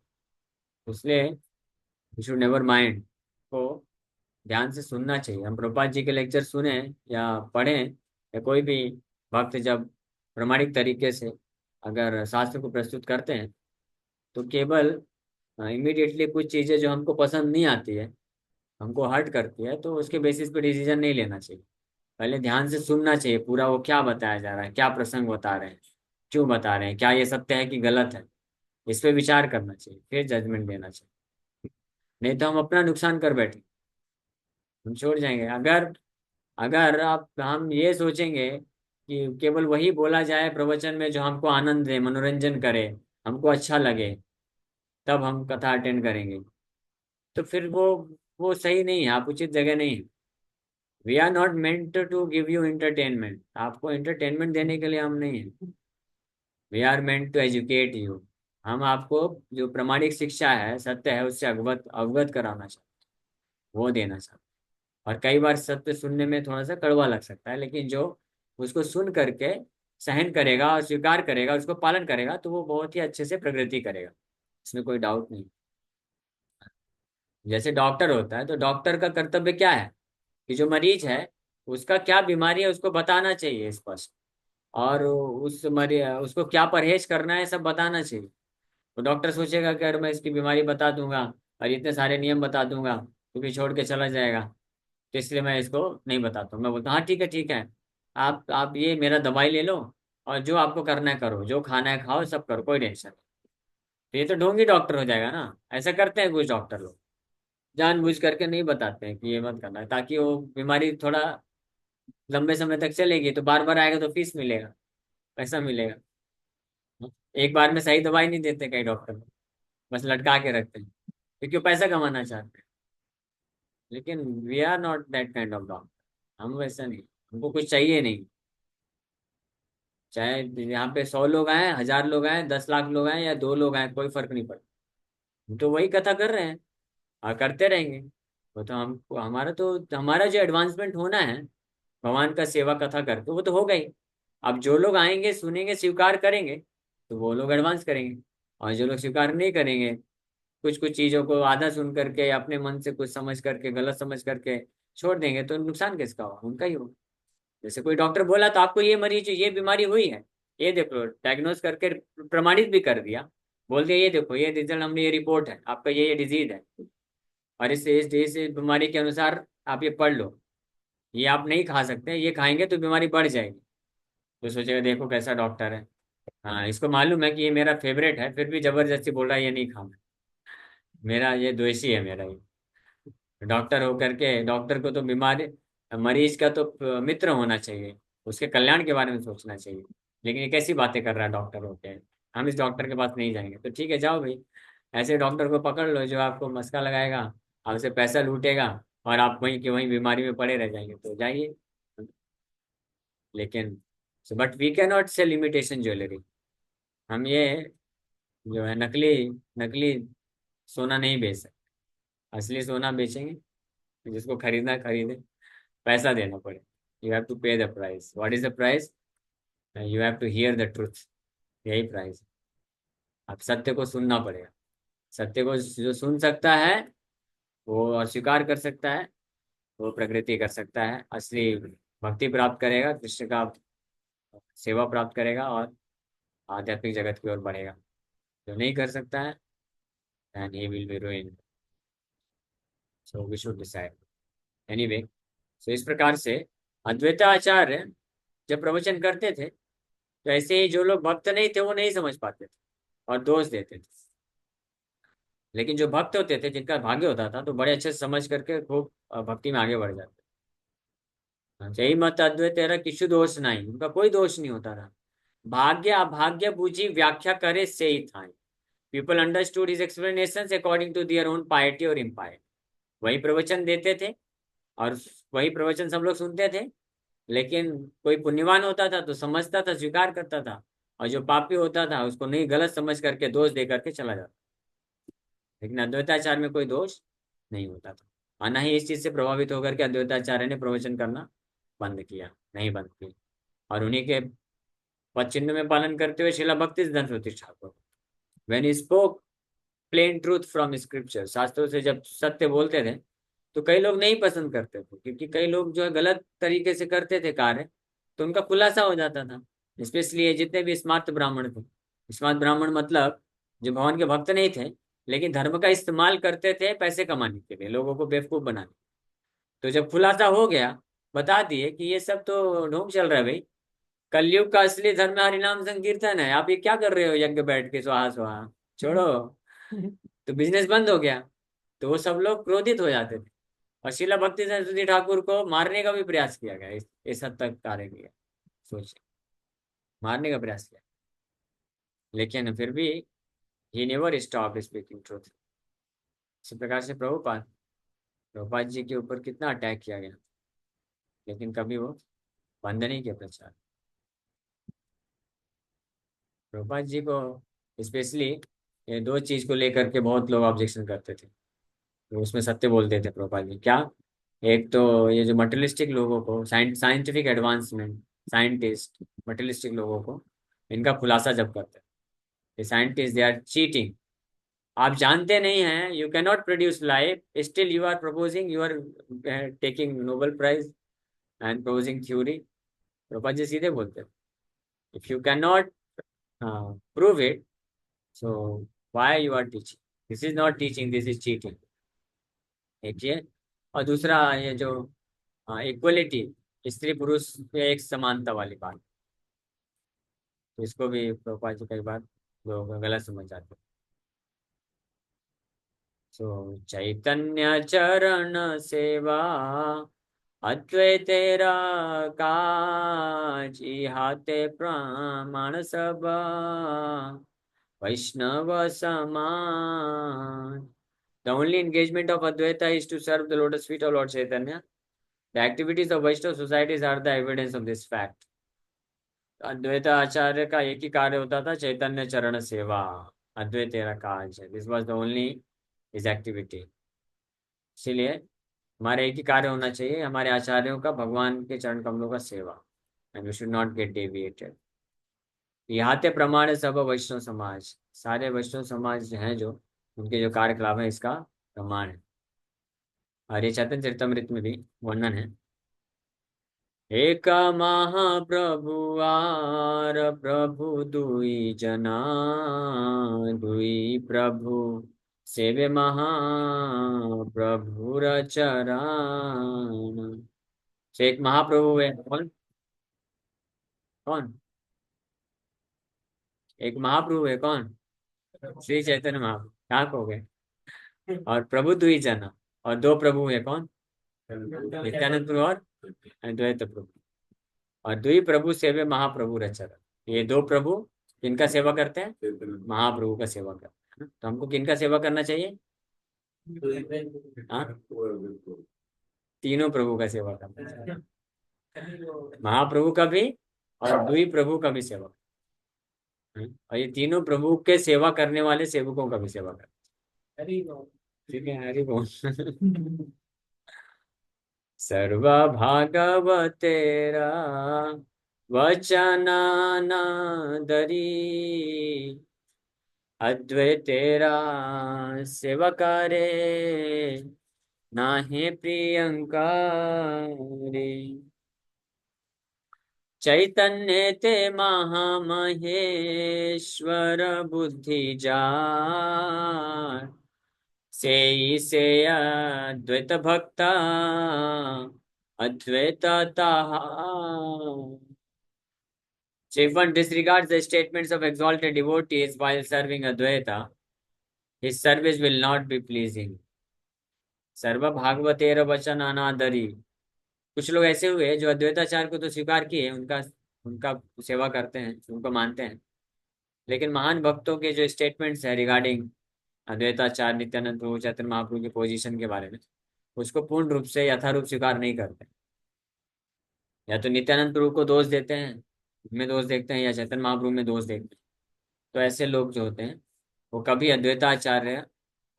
इसलिए यू शुड नेवर माइंड को ध्यान से सुनना चाहिए। हम प्रभुपाद जी के लेक्चर सुने या पढ़ें, या कोई भी भक्त जब प्रमाणिक तरीके से अगर शास्त्र को प्रस्तुत करते हैं, तो केवल इमीडिएटली कुछ चीज़ें जो हमको पसंद नहीं आती है, हमको हर्ट करती है, तो उसके बेसिस पे डिसीजन नहीं लेना चाहिए। पहले ध्यान से सुनना चाहिए पूरा, वो क्या बताया जा रहा है, क्या प्रसंग बता रहे हैं, क्यों बता रहे हैं, क्या ये सत्य है कि गलत है, इस पे विचार करना चाहिए, फिर जजमेंट देना चाहिए। नहीं तो हम अपना नुकसान कर बैठे, हम छोड़ जाएंगे। अगर अगर आप हम ये सोचेंगे कि केवल वही बोला जाए प्रवचन में जो हमको आनंद दे, मनोरंजन करे, हमको अच्छा लगे, तब हम कथा अटेंड करेंगे, तो फिर वो सही नहीं है, आप उचित जगह नहीं है। We are not meant to give you entertainment, आपको इंटरटेनमेंट देने के लिए हम नहीं है। We are meant to educate you, हम आपको जो प्रामाणिक शिक्षा है, सत्य है, उससे अवगत अवगत कराना चाहते, वो देना चाहते। और कई बार सत्य सुनने में थोड़ा सा कड़वा लग सकता है, लेकिन जो उसको सुन करके सहन करेगा और स्वीकार करेगा, उसको पालन करेगा, तो वो बहुत ही अच्छे से प्रगति करेगा, इसमें कोई डाउट नहीं। जैसे डॉक्टर होता है, तो डॉक्टर का कर्तव्य क्या है कि जो मरीज है उसका क्या बीमारी है उसको बताना चाहिए स्पष्ट, और उस मरी उसको क्या परहेज करना है सब बताना चाहिए। तो डॉक्टर सोचेगा कि अगर मैं इसकी बीमारी बता दूंगा और इतने सारे नियम बता दूंगा तो फिर छोड़ के चला जाएगा, तो इसलिए मैं इसको नहीं बताता हूँ। मैं बोलता हूँ हाँ ठीक है ठीक है, आप ये मेरा दवाई ले लो, और जो आपको करना है करो, जो खाना है खाओ, सब करो, कोई टेंशन नहीं। तो ये तो ढोंगी डॉक्टर हो जाएगा ना। ऐसा करते हैं कुछ डॉक्टर लोग, जानबूझ करके नहीं बताते हैं कि ये मत करना है, ताकि वो बीमारी थोड़ा लंबे समय तक चलेगी, तो बार बार आएगा तो फीस मिलेगा, पैसा मिलेगा। एक बार में सही दवाई नहीं देते कई डॉक्टर, बस लटका के रखते हैं क्योंकि वो पैसा कमाना चाहते हैं। लेकिन we are not that kind of doctor, हम वैसा नहीं, हमको कुछ चाहिए नहीं। चाहे यहाँ पे 100 लोग आए, 1000 लोग आए, 10 लाख लोग आए, या 2 लोग आए, कोई फर्क नहीं पड़ता। हम तो वही कथा कर रहे हैं और करते रहेंगे। वो तो हमको, हमारा जो एडवांसमेंट होना है भगवान का सेवा कथा करके, वो तो हो गई। अब जो लोग आएंगे, सुनेंगे, स्वीकार करेंगे, तो वो लोग एडवांस करेंगे। और जो लोग स्वीकार नहीं करेंगे, कुछ कुछ चीजों को आधा सुन करके, अपने मन से कुछ समझ करके, गलत समझ करके छोड़ देंगे, तो नुकसान किसका होगा? उनका ही होगा। जैसे कोई डॉक्टर बोला तो आपको ये मरीज, ये बीमारी हुई है, ये देखो, डायग्नोज करके प्रमाणित भी कर दिया, बोल दिया ये देखो, ये रिजल्ट, हमने ये रिपोर्ट है, आपका ये डिजीज है, और इस बीमारी के अनुसार आप ये पढ़ लो, ये आप नहीं खा सकते, ये खाएंगे तो बीमारी बढ़ जाएगी। तो सोचेगा देखो कैसा डॉक्टर है, हाँ इसको मालूम है कि ये मेरा फेवरेट है, फिर भी जबरदस्ती बोल रहा है ये नहीं खाना, मेरा ये द्वेषी है मेरा ये। डॉक्टर होकर के, डॉक्टर को तो बीमारी, मरीज का तो मित्र होना चाहिए, उसके कल्याण के बारे में सोचना चाहिए। लेकिन ये कैसी बातें कर रहा है डॉक्टर होके, हम इस डॉक्टर के पास नहीं जाएंगे। तो ठीक है, जाओ भाई, ऐसे डॉक्टर को पकड़ लो जो आपको मस्का लगाएगा, आपसे पैसा लूटेगा, और आप वहीं के वहीं बीमारी में पड़े रह जाएंगे, तो जाइए। लेकिन but we can not sell imitation jewellery. हम ये जो है नकली नकली सोना नहीं बेच सकते, असली सोना बेचेंगे। जिसको खरीदना खरीदे, पैसा देना पड़े। You have to pay the price. What is the price? You have to hear the truth. यही प्राइस। अब सत्य को सुनना पड़ेगा। सत्य को जो सुन सकता है वो और स्वीकार कर सकता है, वो प्रकृति कर सकता है, असली भक्ति प्राप्त करेगा, कृष्ण का सेवा प्राप्त करेगा और आध्यात्मिक जगत की ओर बढ़ेगा। जो नहीं कर सकता है, then he will be ruined. So we should decide. Anyway, so इस प्रकार से अद्वैताचार्य जब प्रवचन करते थे तो ऐसे ही जो लोग भक्त नहीं थे वो नहीं समझ पाते थे और दोष देते थे। लेकिन जो भक्त होते थे, जिनका भाग्य होता था, तो बड़े अच्छे से समझ करके खूब भक्ति में आगे बढ़ जाते। जय मत अद्वैत तेरा किछु दोष नहीं, उनका कोई दोष नहीं होता था। भाग्य अभाग्य बूझी व्याख्या करे से ही था। People understood his explanations according to their own piety और इम्पायटी। वही प्रवचन देते थे और वही प्रवचन सब लोग सुनते थे। लेकिन कोई पुण्यवान होता था तो समझता था, स्वीकार करता था, और जो पापी होता था उसको नहीं, गलत समझ करके दोष दे करके चला जाता। लेकिन अद्वैताचार्य में कोई दोष नहीं होता था। और ना ही इस चीज से प्रभावित होकर के अद्वैताचार्य ने प्रवचन करना बंद किया, नहीं बंद किया। और उन्हीं के पद चिन्ह में पालन करते हुए Srila Bhakti Siddhanta Jyoti Thakur when he spoke plain truth from scripture, शास्त्रों से जब सत्य बोलते थे तो कई लोग नहीं पसंद करते थे, क्योंकि कई लोग जो है गलत तरीके से करते थे कार्य, तो उनका खुलासा हो जाता था। स्पेशली ये जितने भी स्मार्ट ब्राह्मण थे, स्मार्ट ब्राह्मण मतलब जो भगवान के भक्त नहीं थे लेकिन धर्म का इस्तेमाल करते थे पैसे कमाने के लिए, लोगों को बेवकूफ बनाने। तो जब खुलासा हो गया, बता दिए कि ये सब तो ढोंग चल रहा है भाई, कलयुग का असली धर्म हरिनाम संकीर्तन है, आप ये क्या कर रहे हो यज्ञ बैठ के स्वाहा स्वाहा, छोड़ो। तो बिजनेस बंद हो गया। तो वो सब लोग क्रोधित हो जाते थे और शिला भक्ति सरस्वती ठाकुर को मारने का भी प्रयास किया गया। इस हद तक कार्य किया, सोचिए, मारने का प्रयास किया। लेकिन फिर भी he never stop speaking truth. इसी प्रकार से प्रभुपाद प्रभुपाद जी के ऊपर कितना अटैक किया गया, लेकिन कभी वो बंद नहीं किया प्रचार। प्रभुपाद जी को स्पेशली ये दो चीज को लेकर के बहुत लोग ऑब्जेक्शन करते थे, तो उसमें सत्य बोलते थे प्रभुपाद जी। क्या? एक तो ये जो मटेरियलिस्टिक लोगों को, साइंटिफिक एडवांसमेंट, साइंटिस्ट मटेरियलिस्टिक लोगों को इनका खुलासा जब करते हैं, ये साइंटिस्ट दे आर चीटिंग। आप जानते नहीं हैं, you can not produce life, still you are proposing, you are taking Nobel prize and proposing theory. Prabhupad ji सीधे बोलते हैं, if you can not prove it, so why you are teaching? This is not teaching, this is cheating. एक ये, और दूसरा ये जो equality, स्त्री पुरुष में एक समानता वाली बात, तो इसको भी प्रभुपाद जी कई बार लोग गलत समझ जाते हैं। सो चैतन्य चरण सेवा अद्वैतेरा काजी हाथे प्रमाण सब वैष्णव समान। The only engagement of Advaita is to serve the lotus feet of Lord Chaitanya. The activities of Vaishnava societies are the evidence of this fact. अद्वैत आचार्य का एक ही कार्य होता था, चैतन्य चरण सेवा, अद्वैत तेरा काज। This was the only his activity. इसीलिए हमारे एक ही कार्य होना चाहिए, हमारे आचार्यों का भगवान के चरण कमलों का सेवा, and we should not get deviated. यहाँ ते प्रमाण है सब वैष्णव समाज, सारे वैष्णव समाज हैं जो उनके जो कार्यकलाप है इसका प्रमाण है। और ये चैतन्य चरितमृत में भी वर्णन है। एक महाप्रभु आर प्रभु दुई जना, दुई प्रभु सेवे महाप्रभुर चरण। तो एक महाप्रभु है कौन? कौन? एक महाप्रभु है कौन? श्री चैतन्य महाप्रभु, कहाँ हो गए? और प्रभु दुई जना, और दो प्रभु है कौन? नित्यानंद प्रभु और अद्वैत प्रभु। और दुई प्रभु सेवे महाप्रभु रचरण। ये दो प्रभु किनका सेवा करते हैं? महाप्रभु का सेवा करते हैं। तो हमको किनका सेवा करना चाहिए? हाँ, तीनों प्रभु का सेवा करना चाहिए, महाप्रभु का भी और दुई प्रभु का भी सेवा। और ये तीनों प्रभु के सेवा करने वाले सेवकों का भी सेवा करना। ठीक है, हरि बोल। सर्व भागवतेरा वचनानादरी अद्वैतेरा सेवकारे नाहि प्रियंकारी। चैतन्य ते महामहेश्वर बुद्धि जार से अद्वैत भक्ता अद्वैतता। So if one disregards the statements of exalted devotees while serving Advaita, his service will not be pleasing. सर्व भागवतेर वचन अनादरी। कुछ लोग ऐसे हुए जो अद्वैताचार्य को तो स्वीकार किए, उनका उनका सेवा करते हैं, उनको मानते हैं, लेकिन महान भक्तों के जो स्टेटमेंट्स है रिगार्डिंग अद्वैताचार्य नित्यानंद प्रभु चैतन्य महाप्रभु की पोजीशन के बारे में, उसको पूर्ण रूप से यथारूप स्वीकार नहीं करते। या तो नित्यानंद प्रभु को दोष देते हैं, में दोष देखते हैं, या चैतन्य महाप्रभु में दोष देखते हैं। तो ऐसे लोग जो होते हैं वो कभी अद्वैताचार्य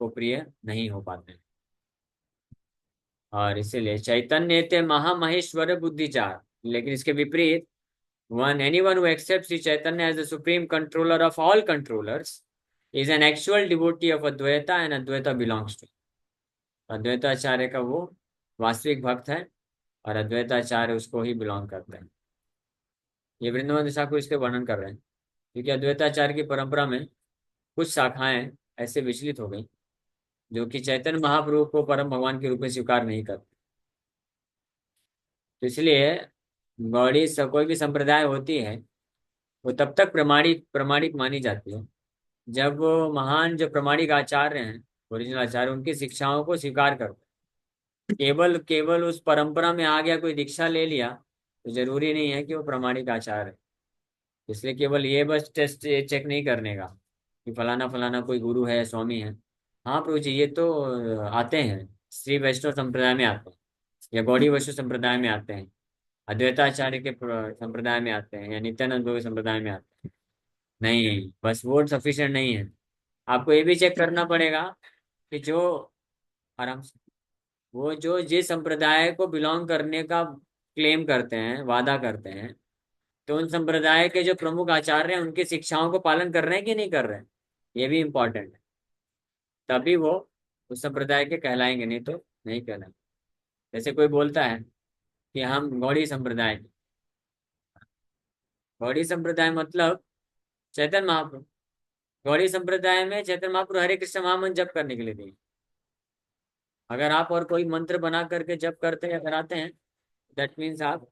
को प्रिय नहीं हो पाते हैं। और इसीलिए चैतन्य ते महामहेश्वर बुद्धिचार, लेकिन इसके विपरीत anyone who accepts Sri Chaitanya as the supreme controller of all controllers is an actual devotee of Advaita and Advaita belongs to him. Advaitacharya का वो वास्तविक भक्त है और अद्वैताचार्य उसको ही बिलोंग करते हैं। ये वृंदावन दिशा को इसके वर्णन कर रहे हैं, क्योंकि अद्वैताचार्य की परंपरा में कुछ शाखाएं ऐसे विचलित हो गई जो कि चैतन्य महाप्रभु को परम भगवान के रूप में स्वीकार नहीं करते। तो इसलिए गौड़ी कोई भी संप्रदाय होती है वो तब तक प्रमाणिक मानी जाती है जब वो महान जो प्रमाणिक आचार्य हैं, ओरिजिनल आचार्य, उनकी शिक्षाओं को स्वीकार करते हैं। केवल केवल उस परंपरा में आ गया, कोई दीक्षा ले लिया, तो जरूरी नहीं है कि वो प्रमाणिक आचार्य है। इसलिए केवल ये बस टेस्ट चेक नहीं करने का कि फलाना फलाना कोई गुरु है, स्वामी है। हाँ प्रभु जी, ये तो आते हैं, श्री वैष्णव संप्रदाय में आते हैं, या गौड़ी वैष्णव संप्रदाय में आते हैं, अद्वैताचार्य के संप्रदाय में आते हैं, या नित्यानंद प्रभु के संप्रदाय में आते हैं। नहीं, बस वो सफिशिएंट नहीं है। आपको ये भी चेक करना पड़ेगा कि जो आराम से वो जो जिस संप्रदाय को बिलोंग करने का क्लेम करते हैं, वादा करते हैं, तो उन संप्रदाय के जो प्रमुख आचार्य हैं उनकी शिक्षाओं को पालन कर रहे हैं कि नहीं कर रहे हैं, ये भी इम्पोर्टेंट है। तभी वो उस संप्रदाय के कहलाएंगे, नहीं तो नहीं कहलाएंगे। जैसे कोई बोलता है कि हम गौड़ी संप्रदाय के, गौड़ी संप्रदाय मतलब चैतन्य महाप्रभु। गौड़ी संप्रदाय में चैतन्य महाप्रभु हरे कृष्ण महामंत्र जप करने के लिए दिए। अगर आप और कोई मंत्र बना करके जप करते हैं या कराते हैं, दैट मीन्स आप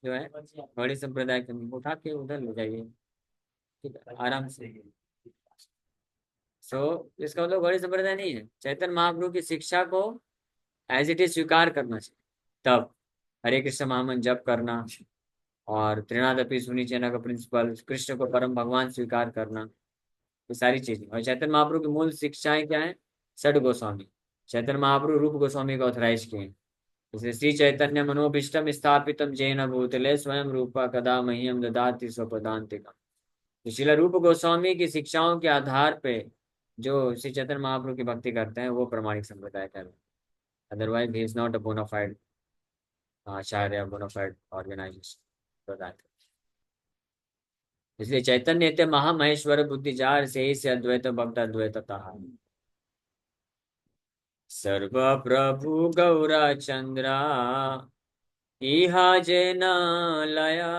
जो है गौड़ी संप्रदाय के, उठा के उधर ले जाइए, ठीक है, आराम से। इसका मतलब गौड़ी संप्रदाय नहीं है। चैतन्य महाप्रभु की शिक्षा को एज इट इज स्वीकार करना चाहिए, तब हरे कृष्ण महामंत्र जप करना और त्रिनादपि सुनिचैना का प्रिंसिपल, कृष्ण को परम भगवान स्वीकार करना, ये सारी चीजें। और चैतन्य महाप्रभु की मूल शिक्षाएं क्या है? षड गोस्वामी। चैतन्य महाप्रभु रूप गोस्वामी को ऑथराइज किए, जैसे श्री चैतन्य मनोभीष्टम स्थापितम जैन भूतले स्वयं रूपा कदा मह्यम ददाति स्वपदान्तिकम। तो श्रील रूप गोस्वामी की शिक्षाओं के आधार पे जो श्री चैतन्य महाप्रभु की भक्ति करते हैं वो प्रमाणिक संप्रदाय कर रहे हैं। Otherwise he is not a bona fide acharya, bona fide organisation. इसलिए चैतन्य ते महामहेश्वर बुद्धि जार से अद्वैत भक्त अद्वैतता। सर्व प्रभु गौरा चंद्रा इहा जेन लया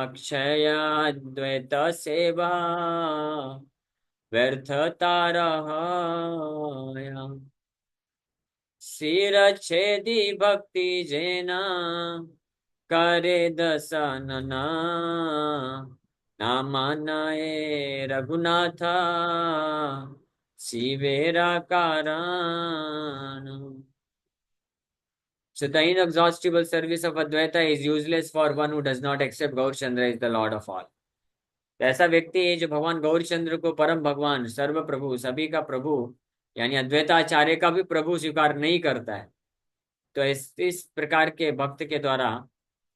अक्षयाद्वैत सेवा व्यर्थ तारहया। सिर छेदी भक्ति जेना करे दसनना नामानये रघुनाथा शिवेरा कारण। So the inexhaustible service of Advaita is useless for one who does not accept Gaurchandra is the Lord of all. तो ऐसा व्यक्ति है जो भगवान गौरचंद्र को परम भगवान, सर्व प्रभु, सभी का प्रभु, यानी अद्वैताचार्य का भी प्रभु स्वीकार नहीं करता है। तो इस प्रकार के भक्त के द्वारा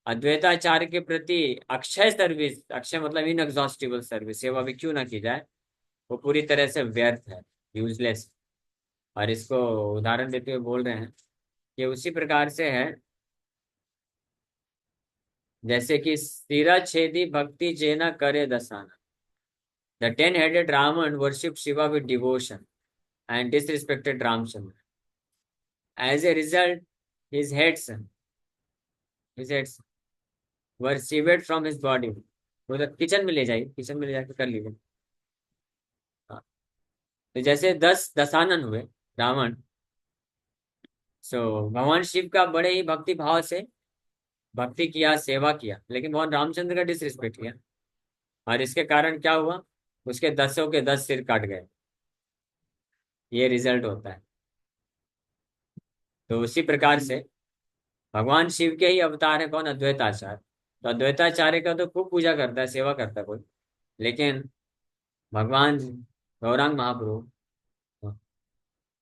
अद्वैताचार्य के प्रति अक्षय सर्विस, अक्षय मतलब इनएग्जॉस्टिबल सर्विस, सेवा भी क्यों ना की जाए, वो पूरी तरह से व्यर्थ है, यूजलेस। और इसको उदाहरण देते हुए बोल रहे हैं ये उसी प्रकार से है जैसे कि सिरा छेदी भक्ति जेना करे दसाना। The ten headed Ravana worship Shiva with devotion and disrespected Ramchandra. As a result, his heads, his heads were severed from his body. वो तो किचन में ले जाइए, किचन में ले जाकर कर लीजिए। हाँ, तो जैसे 10 दशानन हुए रावण। सो भगवान शिव का बड़े ही भक्ति भाव से भक्ति किया, सेवा किया, लेकिन भगवान रामचंद्र का डिसरिस्पेक्ट किया, और इसके कारण क्या हुआ, उसके 10 के 10 सिर काट गए। ये रिजल्ट होता है। तो उसी प्रकार से भगवान शिव के ही अवतार है कौन, अद्वैताचार्य। तो अद्वैताचार्य का तो खूब पूजा करता है, सेवा करता है कोई, लेकिन भगवान गौरांग महाप्रभु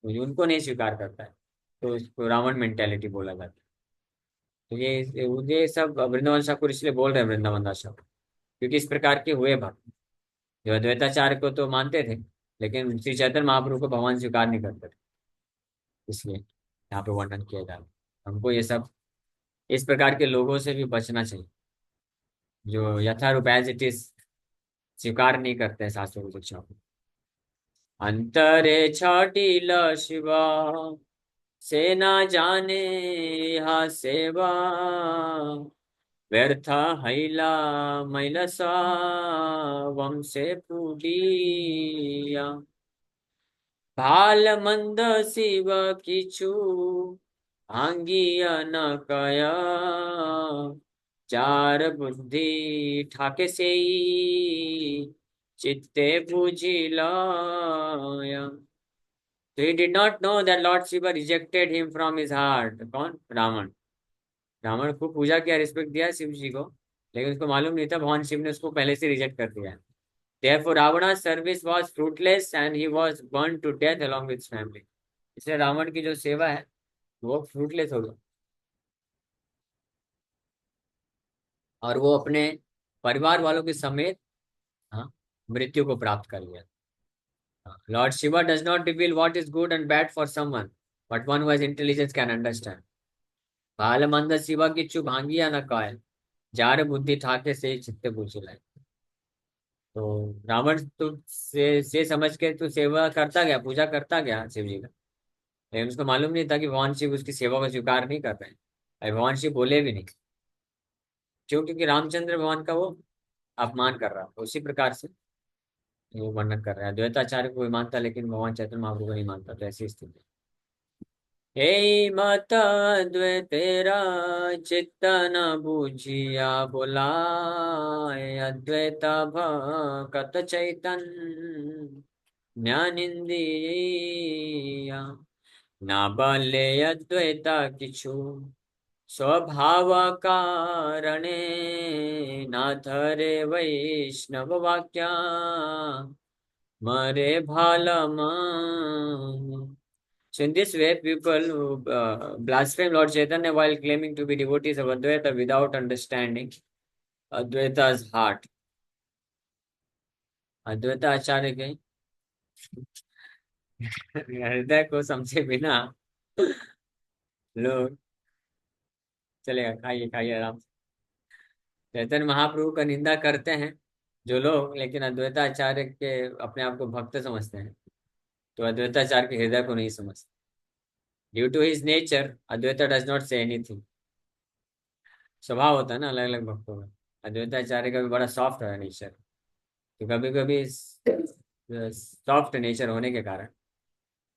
उनको नहीं स्वीकार करता है, तो इसको रावण मेंटेलिटी बोला जाता है। तो ये सब वृंदावन ठाकुर इसलिए बोल रहे हैं वृंदावन दास ठाकुर, क्योंकि इस प्रकार के हुए भक्त जो अद्वैताचार्य को तो मानते थे, लेकिन श्री चैतन्य महाप्रभु को भगवान स्वीकार नहीं करते थे, इसलिए यहाँ पे वर्णन किया जा रहा है। हमको ये सब इस प्रकार के लोगों से भी बचना चाहिए, जो यथारूप एज इट इज स्वीकार नहीं करते हैं शास्त्रों की शिक्षा को। अंतरे छाटिल शिवा सेना जाने हा सेवा, व्यर्थ हैला मैलसा वंशे पूडिया। भाल मंद शिव किछु भांगिया न कया, चार बुद्धि ठाके से चित्ते बुझिलाया। So he did not know that Lord Shiva rejected him from his heart. कौन, रावण। रावण को पूजा किया, रिस्पेक्ट दिया शिव जी को, लेकिन उसको मालूम नहीं था भगवान शिव ने उसको पहले से रिजेक्ट कर दिया है। Therefore Ravana's service was fruitless and he was burned to death along with his family. इसलिए रावण की जो सेवा है वो फ्रूटलेस हो गई, और वो अपने परिवार वालों के समेत, हाँ, मृत्यु को प्राप्त कर लिया। Lord Shiva does not reveal what is good and bad for someone, but one who has intelligence can understand. बाल मंद शिवा की चुप भांगिया न कायल, जार बुद्धि ठाके से चित्ते पूछ लाए। तो रावण तो से समझ के तो सेवा करता गया, पूजा करता गया शिव जी का, लेकिन उसको मालूम नहीं था कि भगवान शिव उसकी सेवा को स्वीकार नहीं कर रहे हैं, और भगवान शिव बोले भी नहीं। क्यों? क्योंकि रामचंद्र भगवान का वो अपमान कर रहा था। उसी प्रकार से वो वर्णन कर रहा है। द्वैताचार्य को भी मानता, लेकिन भगवान चैतन्य महाप्रभु को नहीं मानता, तो ऐसी स्थिति। हे माता द्वैतेरा चित्त न बूझिया बोलाए, अद्वैता भकत चैतन्य ज्ञानिंदिया। ना बले अद्वैता किछु स्वभाव कारणे, ना धरे वैष्णव वाक्या मरे भालमा। So in this way, people who blaspheme Lord Chaitanya while claiming to be devotees of Advaita without understanding Advaita's heart. Advaita आचार्य के हृदय को समझे बिना लोग, चलेगा, खाइए खाइए आराम से। चैतन्य महाप्रभु का निंदा करते हैं जो लोग, लेकिन अद्वैताचार्य के अपने आप को भक्त समझते हैं, तो अद्वैताचार्य के हृदय को नहीं समझते। Due to his nature Advaita does not say anything. स्वभाव होता है ना अलग अलग भक्तों का, अद्वैताचार्य का भी बड़ा सॉफ्ट है नेचर, तो कभी कभी सॉफ्ट नेचर होने के कारण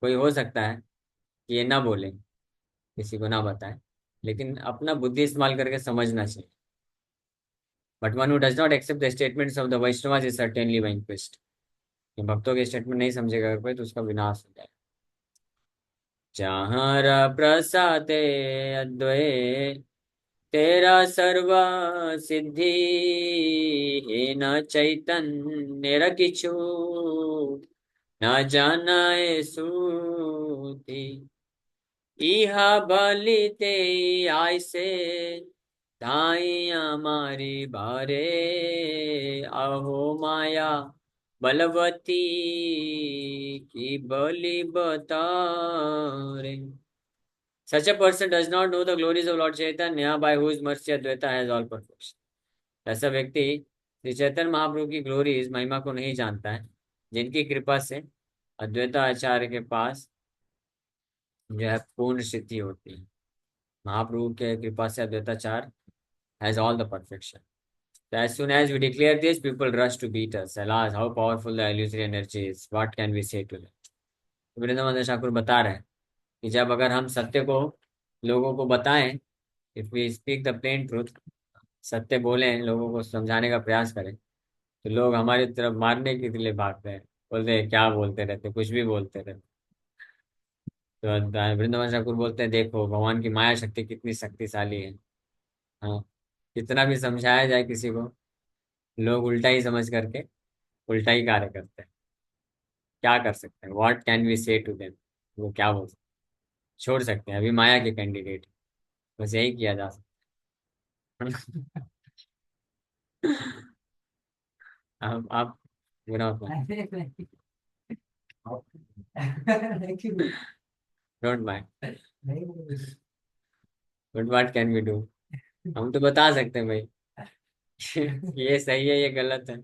कोई हो सकता है कि ये ना बोले, किसी को ना बताए, लेकिन अपना बुद्धि इस्तेमाल करके समझना चाहिए। But one who does not accept the statements of the Vaishnava is certainly vanquished. भक्तों के स्टेटमेंट नहीं समझेगा कोई, तो उसका विनाश हो जाएगा। जहाँ प्रसादे अद्वै तेरा सर्व सिद्धि, हे न चैतन्य किछु न जानाए सूती। इहा बलिते आयसे धाई हमारी बारे, अहो माया बलवती की बलि बतारे। Such a person does not know the glories of Lord Chaitanya, by whose mercy Advaita has all perfection. ऐसा व्यक्ति श्री चैतन्य महाप्रभु की ग्लोरीज महिमा को नहीं जानता है, जिनकी कृपा से अद्वैता आचार्य के पास जो है पूर्ण सिद्धि होती है। महाप्रभु के कृपा से Advaitacharya has all the perfection. So as soon as we declare this, people rush to beat us. Alas, how powerful the illusory energy is. What can we say to them? Vrindavan Thakur बता रहे हैं कि जब अगर हम सत्य को लोगों को बताएं, if we speak the plain truth, सत्य बोलें, लोगों को समझाने का प्रयास करें, तो लोग हमारी तरफ मारने के लिए भागते हैं, बोलते हैं क्या बोलते रहते, कुछ भी बोलते रहते। तो वृंदावन ठाकुर बोलते हैं देखो भगवान की माया शक्ति कितनी शक्तिशाली है। हाँ, कितना भी समझाया जाए किसी को, लोग उल्टा ही समझ करके उल्टा ही कार्य करते हैं। क्या कर सकते हैं? व्हाट कैन वी से टू देम? वो क्या बोल सकते? छोड़ सकते हैं, अभी माया के कैंडिडेट, बस यही किया जा सकता है। आप बुरा don't mind, but what can we do? हम तो बता सकते हैं भाई, ये सही है, ये गलत है।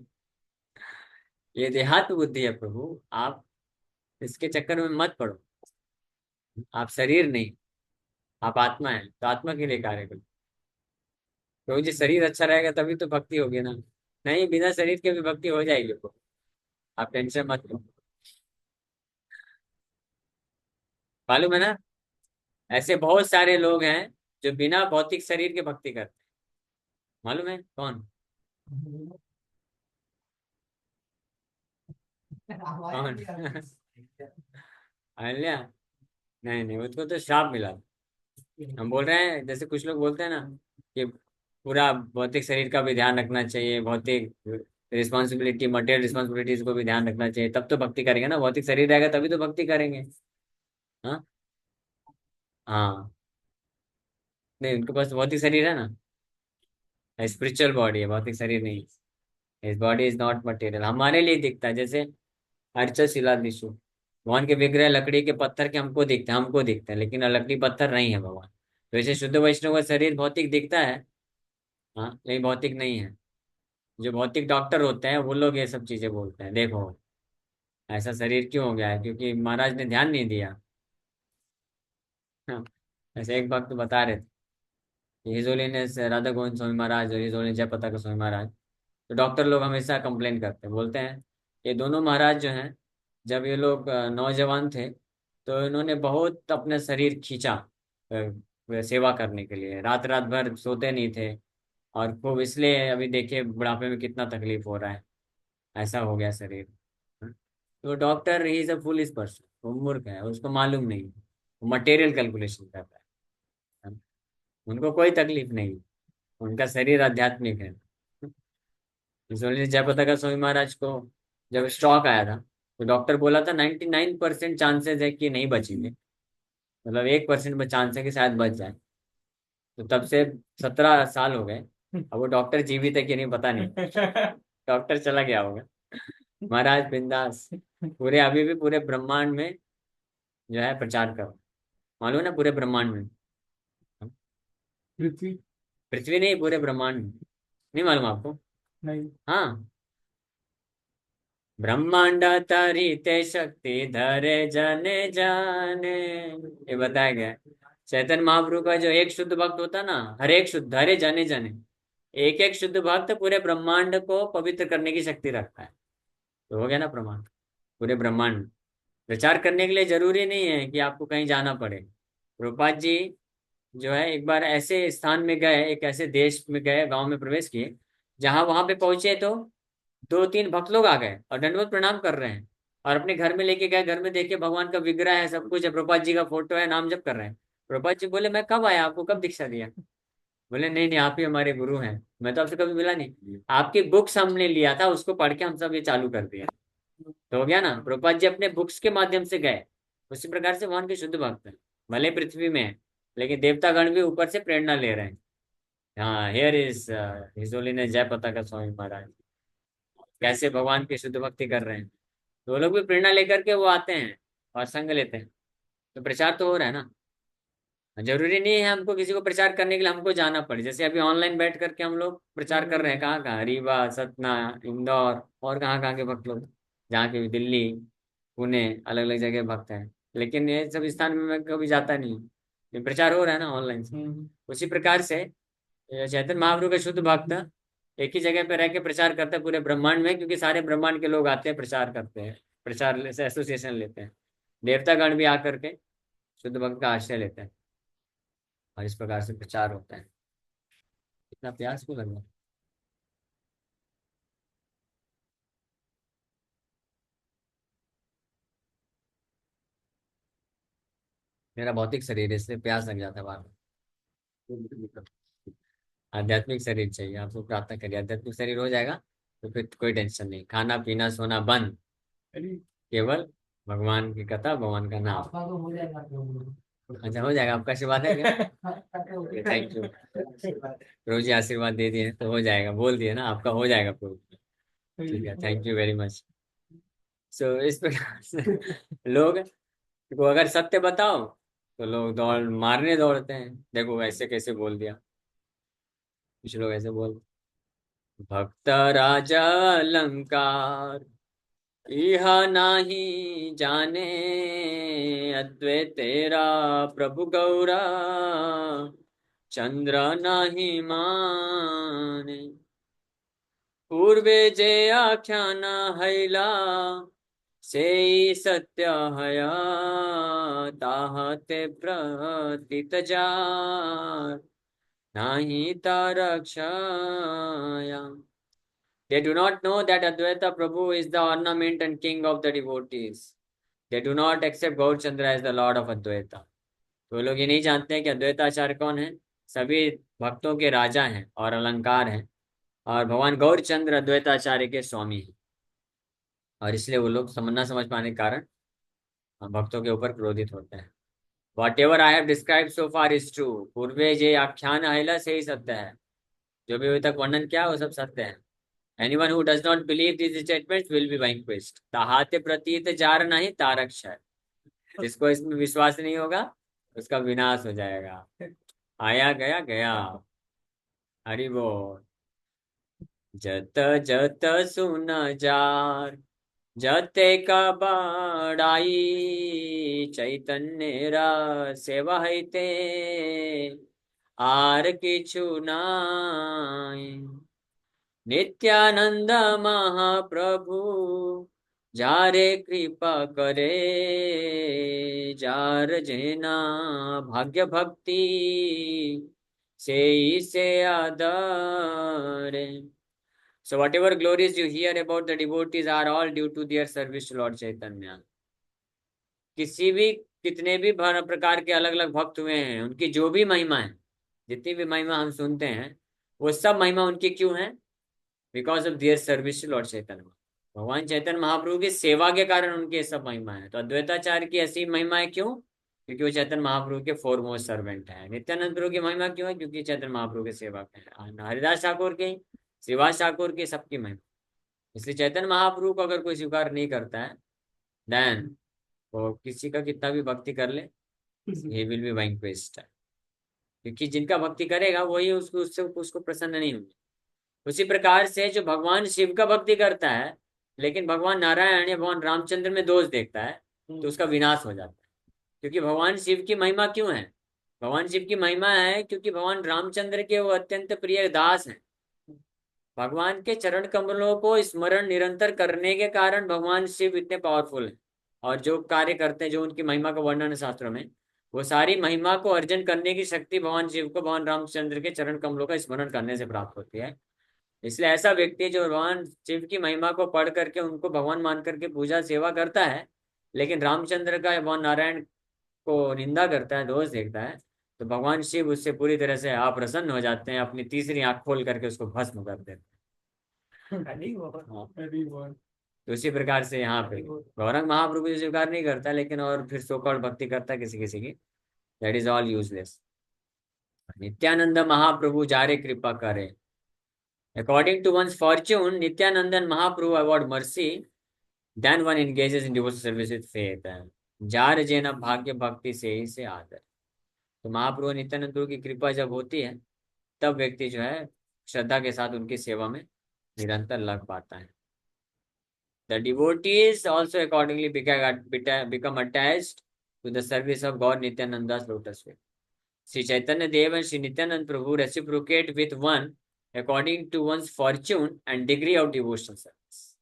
ये देहात्म बुद्धि है प्रभु, आप इसके चक्कर में मत पड़ो। आप शरीर नहीं, आप आत्मा है, तो आत्मा के लिए कार्य करो। प्रभु जी शरीर अच्छा रहेगा तभी तो भक्ति होगी ना। नहीं, बिना शरीर के भी भक्ति हो जाएगी प्रभु, आप टेंशन मत लो। मालूम है ना, ऐसे बहुत सारे लोग हैं जो बिना भौतिक शरीर के भक्ति करते हैं। मालूम है कौन? कौन? अहल्या? नहीं नहीं, उसको तो श्राप मिला। हम बोल रहे हैं जैसे कुछ लोग बोलते हैं ना कि पूरा भौतिक शरीर का भी ध्यान रखना चाहिए, भौतिक रिस्पॉन्सिबिलिटी, मटेरियल रिस्पॉन्सिबिलिटीज को भी ध्यान रखना चाहिए, तब तो भक्ति करेंगे ना। भौतिक शरीर रहेगा तभी तो भक्ति करेंगे। हाँ। हाँ, नहीं उनके पास भौतिक शरीर है ना, स्पिरिचुअल बॉडी है, भौतिक शरीर नहीं। इस बॉडी इज नॉट मटेरियल, हमारे लिए दिखता है। जैसे अर्चा शिला दिशु, भगवान के विग्रह लकड़ी के पत्थर के हमको दिखते हैं, लेकिन लकड़ी पत्थर नहीं है भगवान। तो ऐसे शुद्ध वैष्णव का शरीर भौतिक दिखता है, हाँ, लेकिन भौतिक नहीं है। जो भौतिक डॉक्टर होते हैं वो लोग ये सब चीजें बोलते हैं, देखो ऐसा शरीर क्यों हो गया है, क्योंकि महाराज ने ध्यान नहीं दिया। हाँ, ऐसे एक भक्त बता रहे थे, हिज होलीनेस राधा गोविंद स्वामी महाराज और हिज होलीनेस जय पताका स्वामी महाराज। तो डॉक्टर लोग हमेशा कंप्लेन करते हैं, बोलते हैं ये दोनों महाराज जो हैं, जब ये लोग नौजवान थे तो इन्होंने बहुत अपना शरीर खींचा सेवा करने के लिए, रात रात भर सोते नहीं थे, और खूब इसलिए अभी देखिए बुढ़ापे में कितना तकलीफ हो रहा है, ऐसा हो गया शरीर। तो doctor he is a foolish person, वो मूर्ख है, उसको मालूम नहीं, वो मटेरियल कैलकुलेशन करता है। उनको कोई तकलीफ नहीं, उनका शरीर आध्यात्मिक है। इसलिए जयप्रताप स्वामी महाराज को जब स्ट्रोक आया था, तो डॉक्टर बोला था 99% चांसेस है कि नहीं बचेंगे, मतलब 1% में चांस है कि शायद बच जाए। तो तब से 17 साल हो गए, अब वो डॉक्टर जीवित है कि नहीं पता नहीं, डॉक्टर चला गया होगा। महाराज बिंदास पूरे अभी भी पूरे ब्रह्मांड में जो है प्रचार करो, मालूम है ना, पूरे ब्रह्मांड में। पृथ्वी? पृथ्वी नहीं, पूरे ब्रह्मांड में। नहीं मालूम आपको? नहीं। हाँ, ब्रह्मांड तरीते शक्ति धरे जने जाने, ये बताया गया है। चैतन्य महाप्रभु का जो एक शुद्ध भक्त होता ना, हर एक शुद्ध, धरे जने जने, एक एक शुद्ध भक्त पूरे ब्रह्मांड को पवित्र करने की शक्ति रखता है। तो हो गया ना प्रमाण, पूरे ब्रह्मांड में। प्रचार करने के लिए जरूरी नहीं है कि आपको कहीं जाना पड़े। प्रभुपाद जी जो है एक बार ऐसे स्थान में गए, एक ऐसे देश में गए, गांव में प्रवेश किए, जहां वहां पे पहुंचे तो 2-3 भक्त लोग आ गए और दंडवत प्रणाम कर रहे हैं, और अपने घर में लेके गए। घर में देखे भगवान का विग्रह है, सब कुछ है, प्रभुपाद जी का फोटो है, नाम जप कर रहे हैं। प्रभुपाद जी बोले मैं कब आया, आपको कब दीक्षा दिया? बोले नहीं नहीं, आप ही हमारे गुरु हैं, मैं तो आपसे कभी मिला नहीं, आपकी बुक्स हमने लिया था, उसको पढ़ के हम सब ये चालू कर दिया। तो हो गया ना, प्रभुपाद जी अपने बुक्स के माध्यम से गए। उसी प्रकार से भगवान के शुद्ध भक्त हैं, भले पृथ्वी में है, लेकिन देवतागण भी ऊपर से प्रेरणा ले रहे हैं। हाँ, हियर इज हिज होलीनेस जय पताका स्वामी महाराज, कैसे भगवान की शुद्ध भक्ति कर रहे हैं। तो वो लोग भी प्रेरणा लेकर के वो आते हैं और संग लेते हैं, तो प्रचार तो हो रहा है ना। जरूरी नहीं है हमको किसी को प्रचार करने के लिए हमको जाना पड़े। जैसे अभी ऑनलाइन बैठ करके हम लोग प्रचार कर रहे हैं, कहाँ कहाँ, रीवा, सतना, इंदौर और कहाँ कहाँ के भक्त लोग, जहाँ के भी, दिल्ली, पुणे, अलग अलग जगह भक्त हैं। लेकिन ये सब स्थान में मैं कभी जाता नहीं हूँ। ये प्रचार हो रहा है ना ऑनलाइन से। उसी प्रकार से ये चैतन्य महाप्रभु का शुद्ध भक्त एक ही जगह पे रह के प्रचार करता है पूरे ब्रह्मांड में, क्योंकि सारे ब्रह्मांड के लोग आते हैं, प्रचार करते हैं, प्रचार से एसोसिएशन लेते हैं। देवतागण भी आकर के शुद्ध भक्त का आश्रय लेते हैं, और इस प्रकार से प्रचार होता है। इतना प्यास क्यों लग रहा है? मेरा भौतिक शरीर है, इसलिए प्यास लग जाता है बार बार। आध्यात्मिक शरीर चाहिए आपको, प्रार्थना करिए, आध्यात्मिक शरीर हो जाएगा तो फिर कोई टेंशन नहीं, खाना पीना सोना बंद, केवल भगवान की कथा, भगवान का नाम। अच्छा, हो जाएगा, आपका आशीर्वाद है क्या? Thank you. प्रभु जी आशीर्वाद दे दिए तो हो जाएगा, बोल दिए ना, आपका हो जाएगा प्रभु। ठीक है, थैंक यू वेरी मच। सो इस प्रकार से लोग को अगर सत्य बताओ तो लोग दौड़ मारने दौड़ते हैं, देखो ऐसे कैसे बोल दिया, कुछ लोग ऐसे बोल, भक्त राजा अलंकार, यह नाही जाने, अद्वैत तेरा प्रभु गौरा, चंद्र नाही माने, पूर्वे जे आख्यान हैला, से सत्य हया, ताहते प्रतीत जार, नाही तारक्षया। They do not know that Advaita Prabhu is the ornament and king of the devotees. They do not accept Gaur Chandra as the Lord of Advaita. तो लोग ये नहीं जानते हैं कि अद्वैताचार्य कौन है, सभी भक्तों के राजा हैं और अलंकार हैं, और भगवान गौर चंद्र अद्वैताचार्य के स्वामी हैं। और इसलिए वो लोग समझ ना समझ पाने के कारण भक्तों के ऊपर क्रोधित होते हैं। Whatever I have describe so far is true, पूर्वे जे आख्यान अहिला से ही सत्य है। जो भी अभी तक वर्णन किया वो सब सत्य है। Anyone who does not believe these statements will be vanquished. ताहाते प्रतीत जार नहीं तारक्षय। जिसको इसमें विश्वास नहीं होगा उसका विनाश हो जाएगा। आया गया गया। हरि बोल। जत जत सुन जार, जते का बड़ाई, चैतन्य रा सेवा हैते, आर किछु नाई। नित्यानंद महाप्रभु, जारे कृपा करे, जार जेना भाग्य भक्ति, से आदरे। So whatever glories you hear about the devotees are all due to their service to Lord Chaitanya. किसी भी, कितने भी प्रकार के अलग अलग भक्त हुए हैं, उनकी जो भी महिमा है, जितनी भी महिमा हम सुनते हैं, वो सब महिमा उनकी क्यों है? Because of their service to lord Chaitanya. भगवान चैतन्य महाप्रभु की सेवा के कारण उनकी ये सब महिमा है। तो अद्वैताचार्य की ऐसी महिमा है क्यों? क्योंकि वो चैतन्य महाप्रभु के फोरमोस्ट सर्वेंट है। नित्यानंद प्रभु की महिमा क्यों है? क्योंकि चैतन्य महाप्रभु के सेवक है। हरिदास ठाकुर की, श्रीवास ठाकुर की, सबकी महिमा। इसलिए चैतन्य महाप्रभु को अगर कोई स्वीकार नहीं करता है, देन वो किसी का कितना भी भक्ति कर ले, ही विल बी वैंक्विश्ड। क्योंकि जिनका भक्ति करेगा वही उसको, उससे उसको प्रसन्न नहीं होंगे। उसी प्रकार से जो भगवान शिव का भक्ति करता है लेकिन भगवान नारायण या भगवान रामचंद्र में दोष देखता है, तो उसका विनाश हो जाता है। क्योंकि भगवान शिव की महिमा क्यों है? भगवान शिव की महिमा है क्योंकि भगवान रामचंद्र के वो अत्यंत प्रिय दास हैं। भगवान के चरण कमलों को स्मरण निरंतर करने के कारण भगवान शिव इतने पावरफुल हैं। और जो कार्य करते हैं, जो उनकी महिमा का वर्णन है शास्त्रों में, वो सारी महिमा को अर्जन करने की शक्ति भगवान शिव को भगवान रामचंद्र के चरण कमलों का स्मरण करने से प्राप्त होती है। इसलिए ऐसा व्यक्ति जो भगवान शिव की महिमा को पढ़ करके उनको भगवान मान करके पूजा सेवा करता है, लेकिन रामचंद्र का या भगवान नारायण को निंदा करता है, दोष देखता है, तो भगवान शिव उससे पूरी तरह से अप्रसन्न हो जाते हैं, अपनी तीसरी आंख खोल करके उसको भस्म कर देते हैं। हाँ। तो इसी प्रकार से यहाँ पे गौरंग महाप्रभु जी स्वीकार नहीं करता, लेकिन और फिर सोकॉल्ड भक्ति करता है किसी किसी की, that is all useless. Nityananda Mahaprabhu जारे कृपा करे। According to one's fortune, Nityanandan Mahaprabhu award mercy, then one engages in devotional service with faith. जार जेना भाग्य भक्ति से ही से आदर। तो महाप्रभु नित्यानंद प्रभु की कृपा जब होती है तब व्यक्ति जो है श्रद्धा के साथ उनकी सेवा में निरंतर लग पाता है। The devotees also accordingly become attached to the service of God Nityananda's lotus feet. Sri Chaitanya Dev and Sri Nityanand Prabhu reciprocate with one according to one's fortune and degree of devotional service.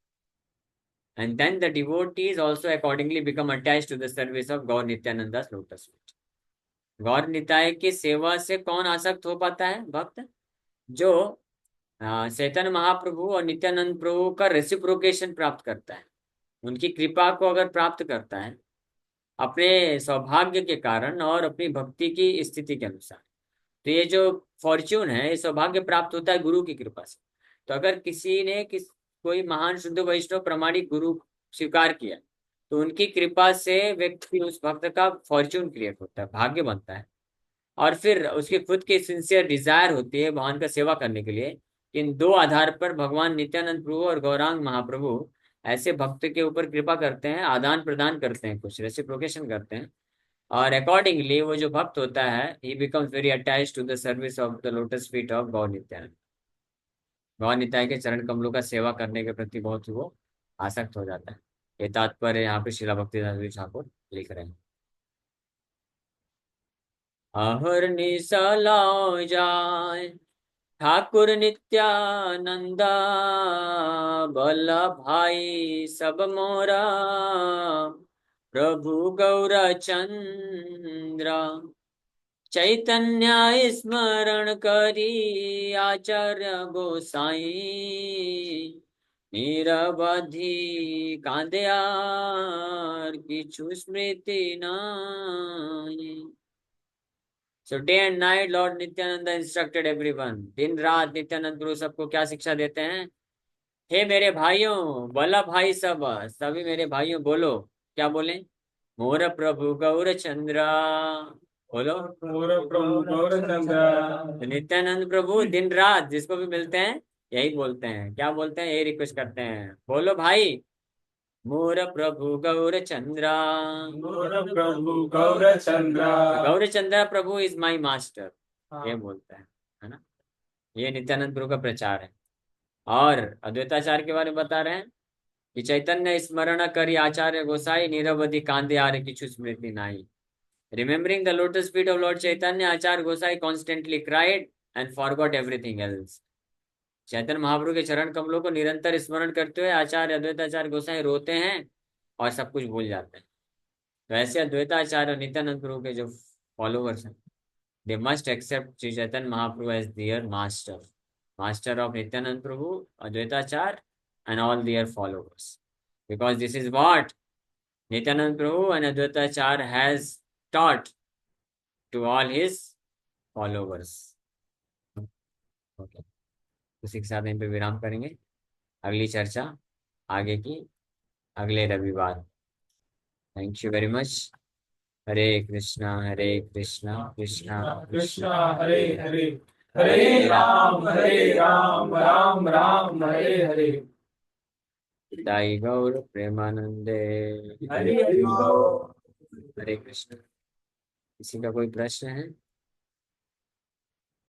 And then the devotees also accordingly become attached to the service of God Nityananda's lotus feet. गौर निताय की सेवा से कौन आसक्त हो पाता है? भक्त जो चैतन्य महाप्रभु और नित्यानंद प्रभु का रेसिप्रोकेशन प्राप्त करता है, उनकी कृपा को अगर प्राप्त करता है अपने सौभाग्य के कारण और अपनी भक्ति की स्थिति के अनुसार, तो ये जो फॉर्च्यून है ये सौभाग्य प्राप्त होता है गुरु की कृपा से। तो अगर किसी ने कोई महान शुद्ध वैष्णव प्रमाणिक गुरु स्वीकार किया तो उनकी कृपा से व्यक्ति उस भक्त का फॉर्च्यून क्रिएट होता है, भाग्य बनता है, और फिर उसकी खुद की सिंसियर डिजायर होती है भगवान का सेवा करने के लिए। इन दो आधार पर भगवान नित्यानंद प्रभु और गौरांग महाप्रभु ऐसे भक्त के ऊपर कृपा करते हैं, आदान प्रदान करते हैं, कुछ रेसिप्रोकेशन करते हैं, और अकॉर्डिंगली वो जो भक्त होता है he becomes very attached to the service of the lotus feet of Gaura Nityananda. Gaura नित्याय के चरण कमलों का सेवा करने के प्रति बहुत ही वो आसक्त हो जाता है। ये तात्पर्य यहाँ पे शिला भक्तिदास ठाकुर लिख रहे हैं। अहर्निश लाओ जाय ठाकुर नित्यानंदा, बल्लभ भाई सब मोरा प्रभु गौर चंद्र। चैतन्य स्मरण करी आचार्य गोसाई, निरवधि कांदयार किछु स्मृति नाई। So day and night Lord Nityananda instructed everyone. दिन रात नित्यानंद प्रभु सबको क्या शिक्षा देते हैं? हे मेरे भाइयों, बल्लभ भाई सब, सभी मेरे भाइयों बोलो, क्या बोले? मोर प्रभु गौर चंद्र, बोलो मोर प्रभु गौर चंद्र। तो नित्यानंद प्रभु दिन रात जिसको भी मिलते हैं यही बोलते हैं, क्या बोलते हैं? यही रिक्वेस्ट करते हैं, बोलो भाई मोर प्रभु गौर चंद्र, मोर प्रभु गौर चंद्र, गौर चंद्र प्रभु इज माई मास्टर, ये बोलता है ना। ये नित्यानंद प्रभु का प्रचार है। और अद्वैताचार्य के बारे में बता रहे हैं कि चैतन्य स्मरण करी आचार्य गोसाई, निरवधि कांदे आरे किछु स्मृति नाई। Remembering the lotus feet of lord Chaitanya, Acharya Gosai constantly cried and forgot everything else. Chaitanya Mahaprabhu के चरण कमलों को निरंतर स्मरण करते हुए आचार्य अद्वैताचार्य गोसाई रोते हैं और सब कुछ भूल जाते हैं। तो ऐसे अद्वैताचार्य और नित्यानंद प्रभु के जो फॉलोवर्स हैं, they must accept Shri Chaitanya Mahaprabhu as their master, master of Nityananda Prabhu, Advaitacharya and all their followers, because this is what Nityananda Prabhu and Advaitacharya has taught to all his followers. Okay. उसी के साथ यहीं पे विराम करेंगे। अगली चर्चा आगे की अगले रविवार। Thank you very much. Hare Krishna Krishna Krishna Hare Hare, Hare Rama Rama Rama Hare Hare. दाई गौर प्रेमानंदे हरे हरे। हरे कृष्ण। किसी का कोई प्रश्न है?